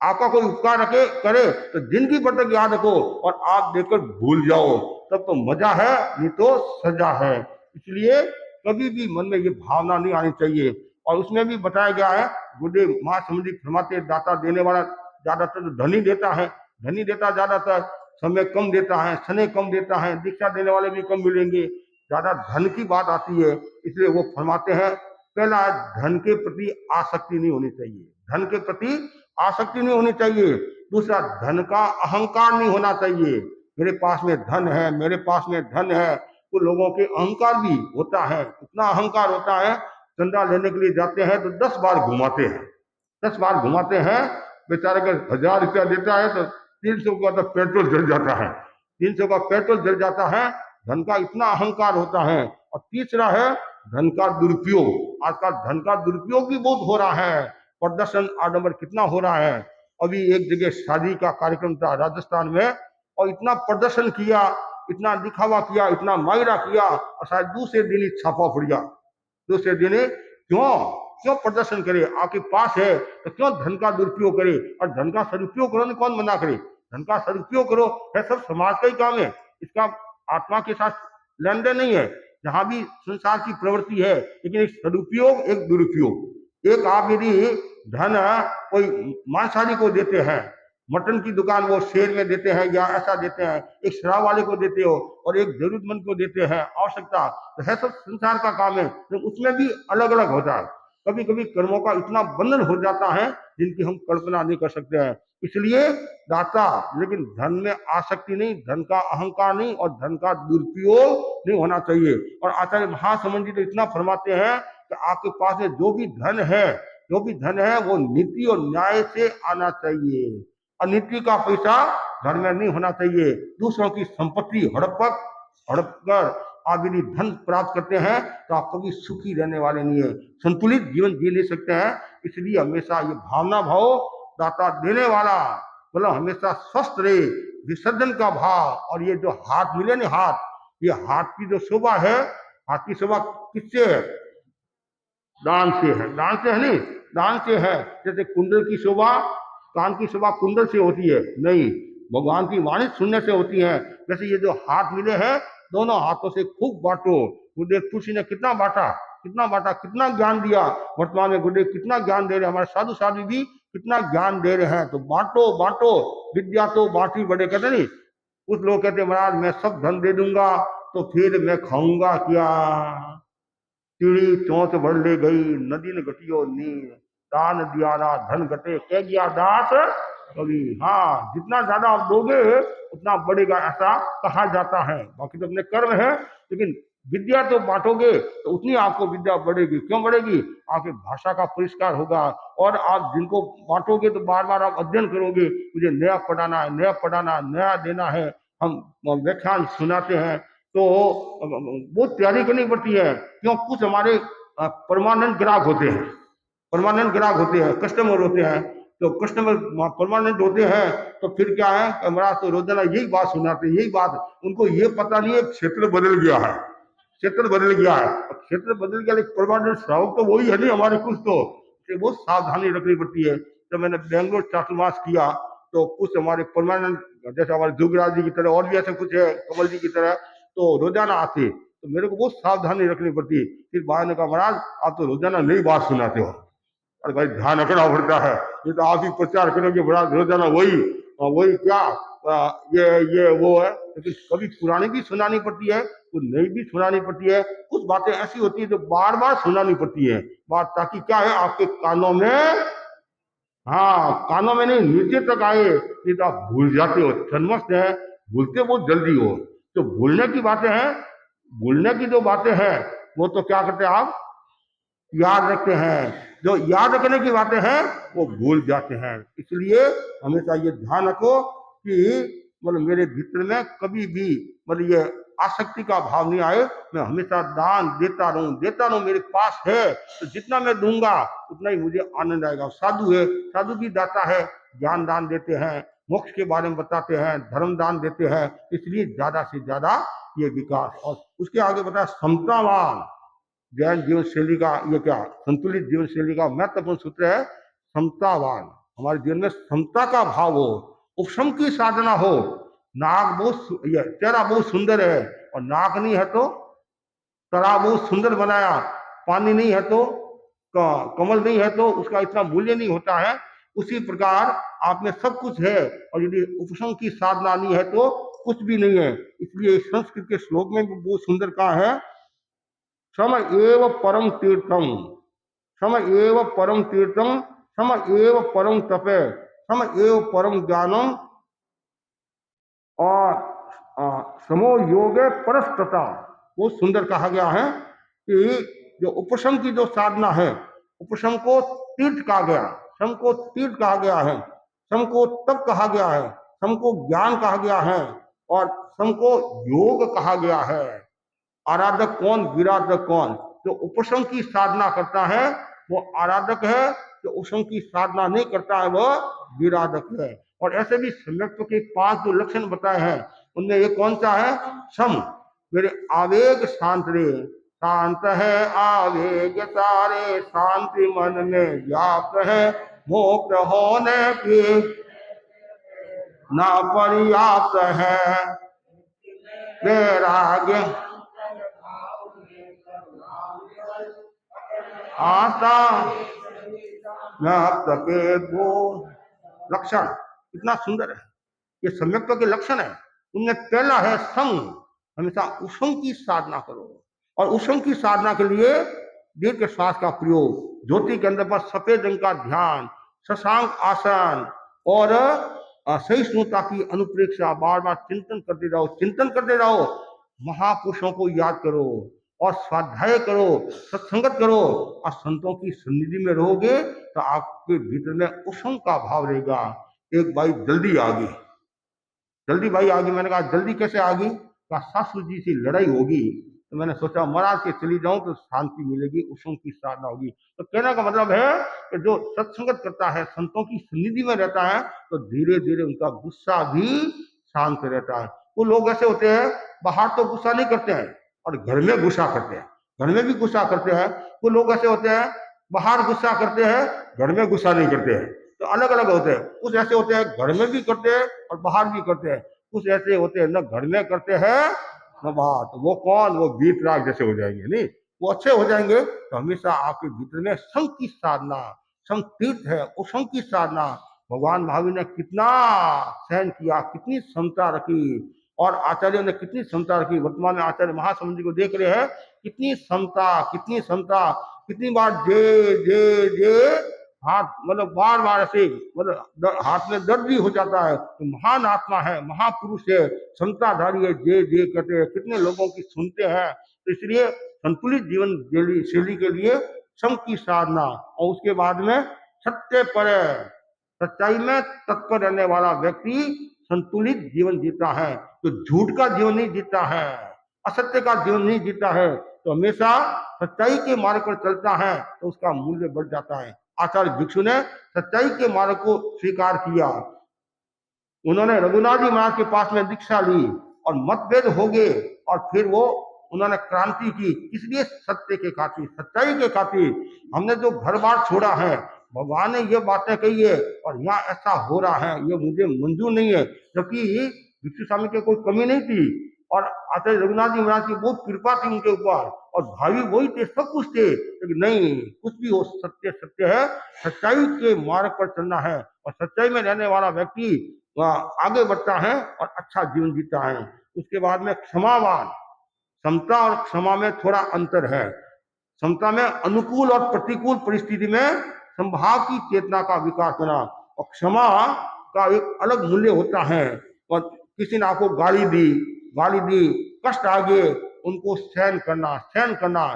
आपका कोई उपकार करे तो जिंदगी भर तक याद रखो, और आप देकर भूल जाओ, तब तो मजा है, नहीं तो सजा है। इसलिए कभी भी मन में ये भावना नहीं आनी चाहिए। और उसमें भी बताया गया है, गुरुदेव महासमुद्री फरमाते, दाता देने वाला ज्यादातर तो धनी देता है, धनी देता ज्यादातर, समय कम देता है, स्नेह कम देता है, दीक्षा देने वाले भी कम मिलेंगे, ज्यादा धन की बात आती है। इसलिए वो फरमाते हैं, पहला धन के प्रति आसक्ति नहीं होनी चाहिए, धन के प्रति आसक्ति नहीं होनी चाहिए। दूसरा, धन का अहंकार नहीं होना चाहिए। मेरे पास में धन है, मेरे पास में धन है, तो लोगों के अहंकार भी होता है। इतना अहंकार होता है, चंदा लेने के लिए जाते हैं तो 10 बार घुमाते हैं, 10 बार घुमाते हैं। बेचारे का 1000 रुपया देता है तो 300 का तो पेट्रोल जल जाता है, 300 का पेट्रोल जल जाता है। धन का इतना अहंकार होता है। और तीसरा है धन का दुरुपयोग। आजकल धन का दुरुपयोग भी बहुत हो रहा है, प्रदर्शन आडंबर कितना हो रहा है। अभी एक जगह शादी का कार्यक्रम था राजस्थान में, और इतना प्रदर्शन किया, इतना दिखावा किया, इतना मायरा किया, और शायद दूसरे दिन ही छापा पड़ गया। दूसरे दिन क्यों प्रदर्शन करे, आपके पास है तो क्यों धन का दुरुपयोग करे। और धन का सदुपयोग करो ना, कौन मना करे, धन का सदुपयोग करो, है सब समाज का ही काम है, इसका आत्मा के साथ लेन देन नहीं है। जहां भी संसार की प्रवृत्ति है, लेकिन एक सदुपयोग, एक दुरुपयोग। एक आप यदि धन कोई मांसाहारी को देते हैं, मटन की दुकान वो शेर में देते हैं या ऐसा देते हैं, एक शराब वाले को देते हो और एक जरूरतमंद को देते हैं आवश्यकता, तो है सब संसार का काम है, तो उसमें भी अलग अलग होता है। कभी कभी कर्मों का इतना बंधन हो जाता है जिनकी हम कल्पना नहीं कर सकते हैं। इसलिए दाता, लेकिन धन में आसक्ति नहीं, धन का अहंकार नहीं, और धन का दुरुपयोग नहीं होना चाहिए। और आचार्य महासमन जी तो इतना फरमाते हैं कि आपके पास में जो भी धन है वो नीति और न्याय से आना चाहिए। अनीति का पैसा घर में नहीं होना चाहिए। दूसरों की संपत्ति हड़प कर आप यदि धन प्राप्त करते हैं तो आप कभी सुखी रहने वाले नहीं है, संतुलित जीवन जी नहीं सकते हैं। इसलिए हमेशा ये भावना भाव, दाता देने वाला मतलब हमेशा स्वस्थ रहे, विसर्जन का भाव। और ये जो हाथ मिले ना, हाथ, ये हाथ की जो शोभा है, हाथ की शोभा किससे है? दान से है, दान से है नहीं, दान से है। जैसे कुंडल की शोभा, कान की शोभा कुंडल से होती है, नहीं, भगवान की वाणी सुनने से होती है। वैसे ये जो हाथ मिले हैं, दोनों हाथों से खूब बांटो। गुरुदेव तुलसी ने कितना बांटा, कितना बांटा, कितना ज्ञान दिया। वर्तमान में गुरुदेव कितना ज्ञान दे रहे हैं, हमारे साधु साधु भी कितना ज्ञान दे रहे हैं। तो बांटो बांटो, विद्या तो बांटी बड़े, कहते नहीं। कुछ लोग कहते हैं महाराज मैं सब धन दे दूंगा तो फिर मैं खाऊंगा क्या। चिड़ी चौंच बढ़ ले गई, नदी ने घटियो नीर, दान दिया ना धन घटे, कह गया दास कभी। हाँ, जितना ज्यादा आप दोगे उतना बढ़ेगा, ऐसा कहा जाता है। बाकी तो अपने कर्म है, लेकिन विद्या तो बांटोगे तो उतनी आपको विद्या बढ़ेगी। क्यों बढ़ेगी? आपकी भाषा का परिष्कार होगा, और आप जिनको बांटोगे तो बार बार आप अध्ययन करोगे, मुझे नया पढ़ाना है, नया पढ़ाना, नया देना है। हम व्याख्यान सुनाते हैं तो बहुत तैयारी करनी पड़ती है। क्यों? कुछ हमारे परमानेंट ग्राहक होते हैं, परमानेंट ग्राहक होते हैं, कस्टमर होते हैं। तो कस्टमर परमानेंट होते हैं तो फिर क्या है, हमारा तो रोजाना यही बात सुनाते हैं, यही बात। उनको ये पता नहीं है क्षेत्र बदल गया है, क्षेत्र बदल गया है। क्षेत्र बदल गया, लेकिन परमानेंट श्रावक तो वही है नहीं हमारे। कुछ तो बहुत सावधानी रखनी पड़ती है। जब मैंने बेंगलोर चातुर्मास किया तो कुछ हमारे परमानेंट, जैसे हमारे जुगराज जी की तरह और भी ऐसे कुछ है, कमल जी की तरह, तो रोजाना आते। तो मेरे को बहुत सावधानी रखनी पड़ती है। फिर भाई ने कहा महाराज आप तो रोजाना नई बात सुनाते हो। अरे भाई ध्यान रखना पड़ता है, ये तो आप ही प्रचार करोगे महाराज रोजाना वही वही क्या ये वो है। लेकिन कभी पुरानी भी सुनानी पड़ती है, कुछ नई भी सुनानी पड़ती है। कुछ बातें ऐसी होती है जो बार बार सुनानी पड़ती है बात, ताकि क्या है आपके कानों में, हाँ कानों में नहीं, नीचे तक आए। नहीं तो आप भूल जाते हो, जन्मस्थ है, भूलते बहुत जल्दी हो। तो भूलने की बातें हैं, भूलने की जो बातें हैं वो तो क्या करते हैं आप याद रखते हैं। जो याद रखने की बातें हैं वो भूल जाते हैं। इसलिए हमेशा ये ध्यान रखो कि मतलब मेरे भीतर में कभी भी मतलब ये आसक्ति का भाव नहीं आए। मैं हमेशा दान देता रहूं, मेरे पास है तो जितना मैं दूंगा उतना ही मुझे आनंद आएगा। साधु है, साधु भी दाता है, ज्ञान दान देते हैं, मोक्ष के बारे में बताते हैं, धर्म दान देते हैं। इसलिए ज्यादा से ज्यादा ये विकास। और उसके आगे बताया समतावान, जैन जीवन शैली का ये क्या संतुलित जीवन शैली का महत्वपूर्ण सूत्र है समतावान। हमारे जीवन में समता का भाव हो, उपशम की साधना हो। नाक बहुत, चेहरा बहुत सुंदर है और नाक नहीं है तो तालाब बहुत सुंदर बनाया, पानी नहीं है तो कमल नहीं है तो उसका इतना मूल्य नहीं होता है। उसी प्रकार आप में सब कुछ है और यदि उपशम की साधना नहीं है तो कुछ भी नहीं है। इसलिए संस्कृत के श्लोक में भी बहुत सुंदर कहा है, सम एव परम तीर्थम, सम एव परम तीर्थम, सम एव परम तपे, सम एव परम ज्ञानम, और समो योगे परस्तता। बहुत सुंदर कहा गया है कि जो उपशम की जो साधना है, उपशम को तीर्थ कहा गया, सम को तीर्थ कहा गया है, सम को तप कहा गया है, सम को ज्ञान कहा गया है और सम को योग कहा गया है। आराधक कौन, विराधक कौन? जो उपशम की साधना करता है वो आराधक है, जो उपशम की साधना नहीं करता है वह विराधक है। और ऐसे भी सम्यक्त्व के 5 जो लक्षण बताए हैं उनमें एक कौन सा है? सम। मेरे आवेग शांत रे, शांत है आवेग सारे, शांति मन में व्याप्त है, मोक्ष होने की ना पर्याप्त है, वैराग्य आशा व्याप्त के दो लक्षण। इतना सुंदर है, ये सम्यक्त्व के लक्षण है। उनमें पहला है सम, हमेशा उपशम की साधना करो। और उपशम की साधना के लिए दीर्घ श्वास का प्रयोग, ज्योति के अंदर पर सफेद रंग का ध्यान, शशांक आसन और सहिष्णुता की अनुप्रेक्षा, बार बार चिंतन करते रहो, चिंतन करते रहो। महापुरुषों को याद करो और स्वाध्याय करो, सत्संगत करो और संतों की सन्निधि में रहोगे तो आपके भीतर में उपशम का भाव रहेगा। एक बाई जल्दी आ गई, जल्दी भाई आ गई। मैंने कहा जल्दी कैसे आ गई? कहा सासू जी से लड़ाई होगी तो मैंने सोचा महाराज के चली जाऊं तो शांति मिलेगी, उपशम की साधना होगी। तो कहने का मतलब है कि जो सत्संगत करता है, संतों की सन्निधि में रहता है तो धीरे धीरे उनका गुस्सा भी शांत रहता है। वो लोग ऐसे होते हैं बाहर तो गुस्सा नहीं करते हैं और घर में गुस्सा करते हैं, घर में भी गुस्सा करते हैं। वो लोग ऐसे होते हैं बाहर गुस्सा करते हैं, घर में गुस्सा नहीं करते हैं, तो अलग अलग होते हैं। कुछ ऐसे होते हैं घर में भी करते हैं और बाहर भी करते हैं, कुछ ऐसे होते हैं न घर में करते हैं न बाहर। तो वो कौन? वो वीतराग जैसे हो जाएंगे। नहीं, वो अच्छे हो जाएंगे तो हमेशा आपके भीतर में संग की साधना, संकीर्त है वो संग की साधना। भगवान महावीर ने कितना सहन किया, कितनी क्षमता रखी, और आचार्यों ने कितनी क्षमता रखी। वर्तमान में आचार्य महासमुद्र जी को देख रहे हैं, कितनी क्षमता, कितनी क्षमता, कितनी बार जे हाथ, मतलब बार बार ऐसे, मतलब हाथ में दर्द भी हो जाता है। तो महान आत्मा है, महापुरुष है, क्षमताधारी है, जे कहते हैं। कितने लोगों की सुनते हैं। तो इसलिए संतुलित जीवन शैली के लिए सम की साधना, और उसके बाद में सत्य पर, सच्चाई में तत्पर रहने वाला व्यक्ति संतुलित जीवन जीता है। तो झूठ का जीवन नहीं जीता है, असत्य का जीवन नहीं जीता है, तो हमेशा सच्चाई के मार्ग पर चलता है, तो उसका मूल्य बढ़ जाता है। आचार्य भिक्षु ने सच्चाई के मार्ग को स्वीकार किया। उन्होंने रघुनाथ जी महाराज के पास में दीक्षा ली और मतभेद हो गए, और फिर वो उन्होंने क्रांति की। इसलिए सत्य के खातिर, सच्चाई के खातिर। हमने जो घर बार छोड़ा है, भगवान ने ये बातें कही है और यहाँ ऐसा हो रहा है, ये मुझे मंजूर नहीं है। जबकि भिक्षु स्वामी की कोई कमी नहीं थी, और आचार्य रघुनाथ जी महाराज की बहुत कृपा थी उनके ऊपर, और भावी वही थे, सब कुछ थे। लेकिन नहीं, कुछ भी हो, सत्य सत्य है। सच्चाई के मार्ग पर चलना है, और सच्चाई में रहने वाला व्यक्ति आगे बढ़ता है और अच्छा जीवन जीता है। उसके बाद में क्षमावान, समता और क्षमा में थोड़ा अंतर है। समता में अनुकूल और प्रतिकूल परिस्थिति में संभाव की चेतना का विकास होना, और क्षमा का एक अलग मूल्य होता है। और किसी ने आपको गाली दी, कष्ट आ गए, उनको सहन करना।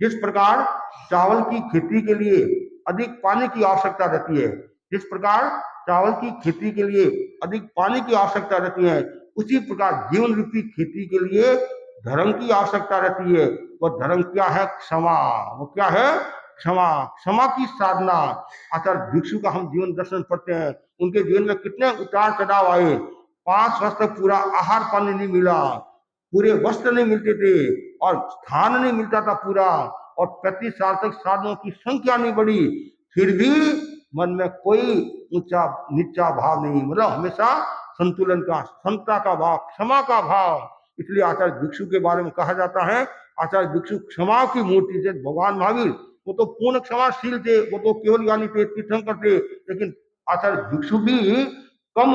जिस प्रकार चावल की खेती के लिए अधिक पानी की आवश्यकता रहती है, जिस प्रकार चावल की खेती के लिए अधिक पानी की आवश्यकता रहती है, उसी प्रकार जीवन रूपी खेती के लिए धर्म की आवश्यकता रहती है। वह धर्म क्या है? क्षमा। वो क्या है? क्षमा की साधना। आचार्य भिक्षु का हम जीवन दर्शन पढ़ते हैं, उनके जीवन में कितने उतार चढ़ाव आए। 5 वर्ष तक पूरा आहार पानी नहीं मिला, पूरे वस्त्र नहीं मिलते थे, और स्थान नहीं मिलता था पूरा, और 35 साल तक साधुओं की संख्या नहीं बढ़ी, फिर भी मन में कोई ऊंचा नीचा भाव नहीं, मतलब हमेशा संतुलन का, समता का भाव, क्षमा का भाव। इसलिए आचार्य भिक्षु के बारे में कहा जाता है, आचार्य भिक्षु क्षमा की मूर्ति थे। भगवान महावीर वो तो पूर्ण क्षमाशील थे, वो तो केवल ज्ञानी थे, तीर्थंकर थे, लेकिन आचार्य भिक्षु भी कम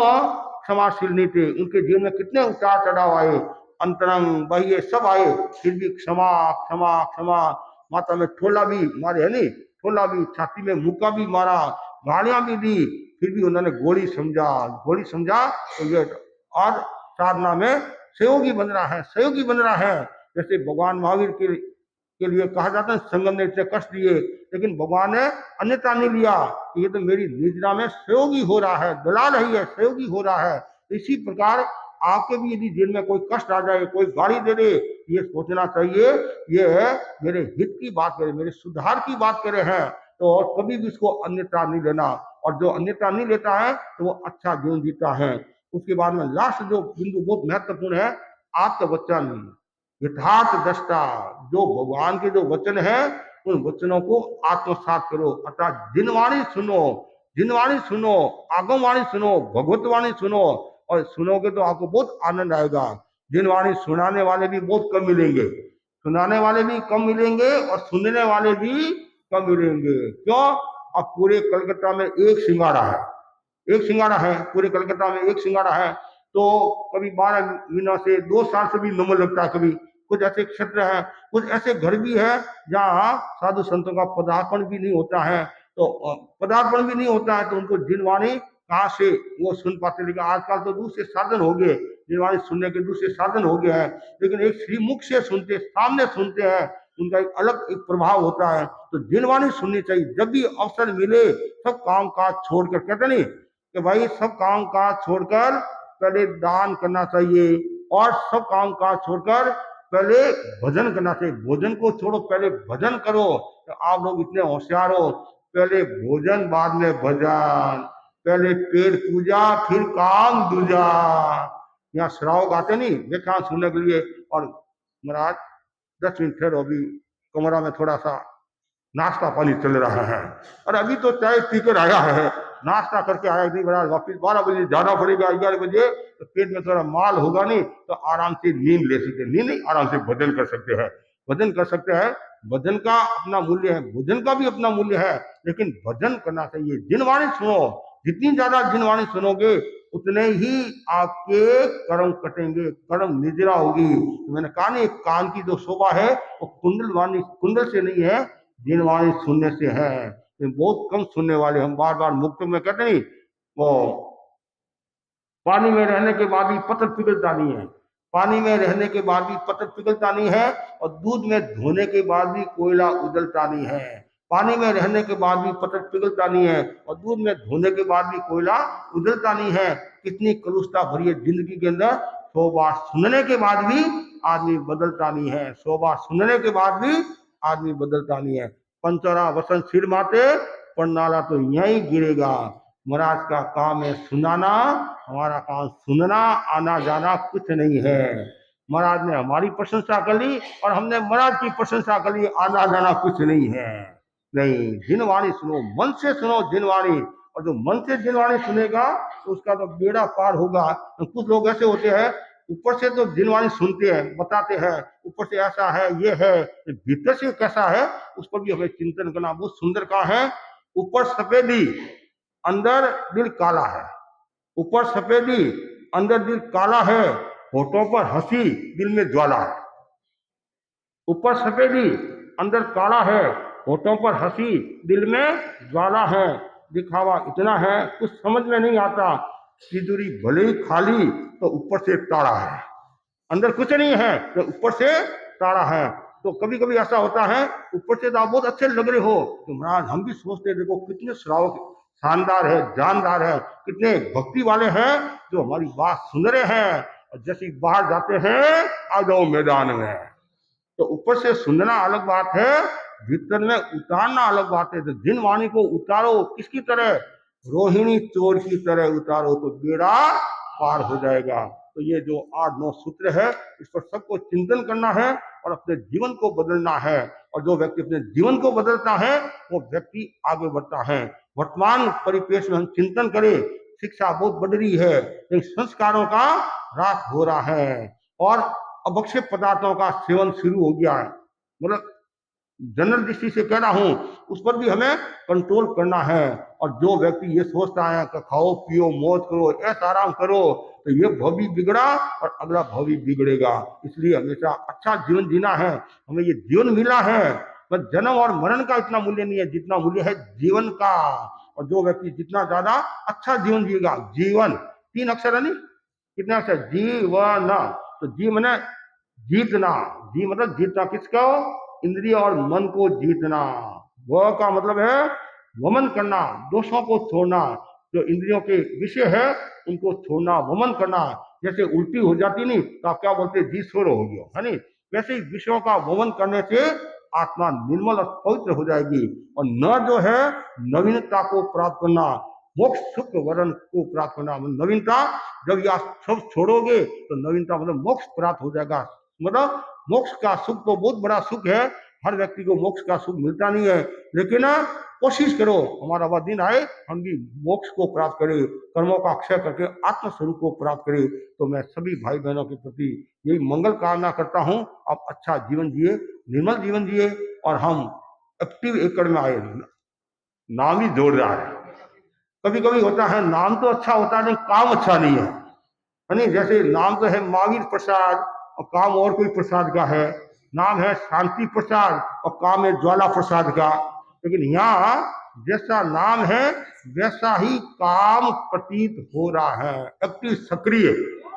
क्षमाशील नहीं थे। उनके जीवन में कितने उतार चढ़ाव आए, अंतरंग बाह्य सब आए, फिर भी क्षमा क्षमा क्षमा। माता में ठोला भी मारे, है नहीं, ठोला भी, छाती में मुक्का भी मारा, गालियां भी दी, फिर भी उन्होंने गोली समझा। तो ये और साधना में सहयोगी बन रहा है। जैसे भगवान महावीर के लिए कहा जाता है, संगम ने इतने कष्ट दिए, लेकिन भगवान ने अन्यथा नहीं लिया, ये तो मेरी निद्रा में सहयोगी हो रहा है, दलाल है, सहयोगी हो रहा है। इसी प्रकार आपके भी यदि जीवन में कोई कष्ट आ जाए, कोई गाली दे दे, ये सोचना चाहिए ये मेरे हित की बात करे, मेरे सुधार की बात करे हैं, तो और कभी भी इसको अन्यथा नहीं लेना। और जो अन्यथा नहीं लेता है तो वो अच्छा जीवन जीता है। उसके बाद में लास्ट जो बिंदु बहुत महत्वपूर्ण है, आत्मवचन, यथार्थ दृष्टा। जो भगवान के जो वचन है, उन वचनों को आत्मसात करो, अर्थात जिनवाणी सुनो, आगमवाणी सुनो, भगवतवाणी सुनो, और सुनोगे तो आपको बहुत आनंद आएगा। जिनवाणी सुनाने वाले भी बहुत कम मिलेंगे, और सुनने वाले भी कम मिलेंगे। क्यों? अब पूरे कलकत्ता में एक सिंगाड़ा है, पूरे कलकत्ता में एक सिंगाड़ा है, तो कभी 12 महीनों से 2 साल से भी नंबर लगता है। कभी कुछ ऐसे क्षेत्र हैं, कुछ ऐसे घर भी है जहाँ साधु संतों का पदार्पण भी नहीं होता है, तो उनको जिनवाणी कहाँ से वो सुन पाते। लेकिन आजकल तो दूसरे साधन हो गए, जिनवाणी सुनने के दूसरे साधन हो गए हैं, लेकिन एक श्रीमुख से सुनते, सामने सुनते हैं, उनका एक अलग एक प्रभाव होता है। तो जिनवाणी सुननी चाहिए। जब भी अवसर मिले सब काम काज छोड़कर, कहते नहीं कि भाई सब काम काज छोड़कर पहले दान करना चाहिए, और सब काम काज छोड़कर पहले भजन करना चाहिए। भोजन को छोड़ो, पहले भजन करो। तो आप लोग इतने होशियार हो, पहले भोजन बाद में भजन, पहले पेट पूजा फिर काम दूजा। यहाँ श्रावक आते नहीं व्याख्यान सुनने के लिए, और महाराज 10 मिनट ठहरो, अभी कमरा में थोड़ा सा नाश्ता पानी चल रहा है। और अभी तो चाय पीकर आया है, नाश्ता करके आया नहीं, बड़ा वापिस 12 बजे जाना पड़ेगा, 11 बजे तो पेट में थोड़ा माल होगा नहीं तो आराम से नींद ले सकते, नींद नहीं आराम से भजन कर सकते हैं, भजन कर सकते हैं। भजन का अपना मूल्य है, भोजन का भी अपना मूल्य है, लेकिन भजन करना चाहिए। जिनवाणी सुनो, जितनी ज्यादा जिनवाणी सुनोगे उतने ही आपके कर्म कटेंगे, कर्म निजरा होगी। तो मैंने कहा नहीं, कान की जो शोभा है वो कुंडल से नहीं है, जिनवाणी सुनने से है। तो बहुत कम सुनने वाले हम, बार बार मुक्त में कहते नहीं, वो पानी में रहने के बाद भी पत्थर पिघलता नहीं है, पानी में रहने के बाद भी पत्थर पिघलता नहीं है, और दूध में धोने के बाद भी कोयला उजलता नहीं है। पानी में रहने के बाद भी पत्थर पिघलता नहीं है, और दूध में धोने के बाद भी कोयला उजलता नहीं है। कितनी कलुषता भरी है जिंदगी के अंदर। 100 बार सुनने के बाद भी आदमी बदलता नहीं है, 100 बार सुनने के बाद भी आदमी बदलता नहीं है। पंचरा वसन सिर माते, पन्नाला तो यहीं गिरेगा। महाराज का काम है सुनाना, हमारा काम सुनना, आना जाना कुछ नहीं है। महाराज ने हमारी प्रशंसा कर ली और हमने महाराज की प्रशंसा कर ली, आना जाना कुछ नहीं है। नहीं, जिनवाणी सुनो, मन से सुनो जिनवाणी, और जो मन से जिनवाणी सुनेगा तो उसका तो बेड़ा पार होगा। तो कुछ लोग ऐसे होते हैं, ऊपर से तो जिनवाणी सुनते हैं, बताते हैं, ऊपर से ऐसा है, ये है, भीतर से कैसा है उस पर भी हमें चिंतन करना। बहुत सुंदर कहा है, ऊपर सफेदी अंदर दिल काला है, ऊपर सफेदी अंदर दिल काला है, होठों पर हंसी दिल में ज्वाला है। ऊपर सफेदी अंदर काला है, होठों पर हंसी दिल में ज्वाला है। दिखावा इतना है कुछ समझ में नहीं आता, तिजोरी भले ही खाली तो ऊपर से ताड़ा है, अंदर कुछ नहीं है तो ऊपर से ताड़ा है। तो कभी कभी ऐसा होता है, ऊपर से तो आप बहुत अच्छे लग रहे हो, तो महाराज हम भी सोचते देखो कितने श्रावक शानदार है, जानदार है, कितने भक्ति वाले हैं जो हमारी बात सुन रहे हैं, और जैसे ही बाहर जाते हैं आ जाओ मैदान में। तो ऊपर से सुनना अलग बात है, भीतर में उतारना अलग बात है। तो जिनवाणी को उतारो किसकी तरह, रोहिणी चोर की तरह उतारो तो बेड़ा पार हो जाएगा। तो ये जो 8-9 सूत्र है, इस पर सबको चिंतन करना है और अपने जीवन को बदलना है। और जो व्यक्ति अपने जीवन को बदलता है वो व्यक्ति आगे बढ़ता है। वर्तमान परिपेश में हम चिंतन करें, शिक्षा बहुत बढ़ रही है, लेकिन संस्कारों का ह्रास हो रहा है और अभक्ष्य पदार्थों का सेवन शुरू हो गया है। मतलब जनरल दृष्टि से कह रहा हूं, उस पर भी हमें कंट्रोल करना है। और जो व्यक्ति ये सोचता है कि खाओ पियो मौज करो ऐसा आराम करो, तो ये भव भी बिगड़ा और अगला भव भी बिगड़ेगा। इसलिए हमेशा अच्छा जीवन जीना है। हमें ये जीवन मिला है, बस जन्म और मरण का इतना मूल्य नहीं है जितना मूल्य है जीवन का। और जो व्यक्ति जितना ज्यादा अच्छा जीवन जिएगा, जीवन 3 अक्षर है नहीं, कितना अक्षर, जीवन। तो जी माने जीतना, जी मतलब जीतना किसको, इंद्रिय और मन को जीतना। वह का मतलब है वमन करना, दोषों को छोड़ना, जो इंद्रियों के विषय है उनको छोड़ना, वमन करना। जैसे उल्टी हो जाती नहीं तो आप क्या बोलते, जी छोड़ो हो गया, है नहीं, वैसे ही विषयों का वमन करने से आत्मा निर्मल और पवित्र हो जाएगी। और न जो है नवीनता को प्राप्त करना, मोक्ष सुख वरण को प्राप्त करना। नवीनता जब यह सब छोड़ोगे तो नवीनता मतलब मोक्ष प्राप्त हो जाएगा। मतलब मोक्ष का सुख तो बहुत बड़ा सुख है, हर व्यक्ति को मोक्ष का सुख मिलता नहीं है, लेकिन कोशिश करो हमारा वह दिन आए हम भी मोक्ष को प्राप्त करें, कर्मों का क्षय करके आत्मस्वरूप को प्राप्त करें। तो मैं सभी भाई बहनों के प्रति यही मंगल कामना करता हूं, आप अच्छा जीवन जिए, निर्मल जीवन जिए, और हम एक्टिव एकड़ में आए। नाम ही जोरदार है। कभी कभी होता है नाम तो अच्छा होता है लेकिन काम अच्छा नहीं है, नहीं। जैसे नाम तो है महावीर प्रसाद और काम और कोई प्रसाद का है, नाम है शांति प्रसाद और काम है ज्वाला प्रसाद का। लेकिन यहाँ जैसा नाम है वैसा ही काम प्रतीत हो रहा है, एक्टिव सक्रिय,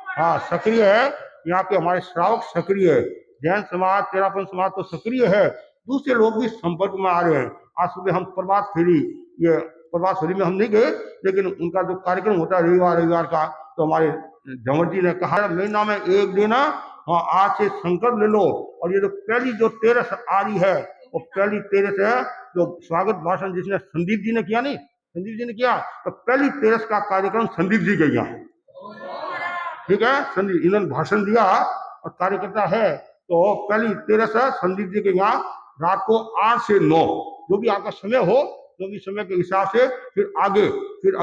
हाँ सक्रिय है। यहाँ के हमारे श्रावक सक्रिय है, जैन समाज तेरापन समाज तो सक्रिय है, दूसरे लोग भी संपर्क में आ रहे हैं। आज सुबह हम प्रभात फेरी, ये प्रभात फेरी में हम नहीं गए, लेकिन उनका जो कार्यक्रम होता है रविवार का, तो हमारे जमर जी ने कहा महीना में एक दिन हाँ आज से संकल्प ले लो। और ये जो पहली जो 13 आ रही है वो पहली 13 है, जो स्वागत भाषण जिसने संदीप जी ने किया, नहीं संदीप जी ने किया, तो पहली 13 का कार्यक्रम संदीप जी के यहाँ, ठीक है। संदीप इन्होंने भाषण दिया और कार्यकर्ता है, तो पहली 13 संदीप जी के यहाँ रात को 8 से 9 जो भी आपका समय हो, जो भी समय के हिसाब से फिर आगे फिर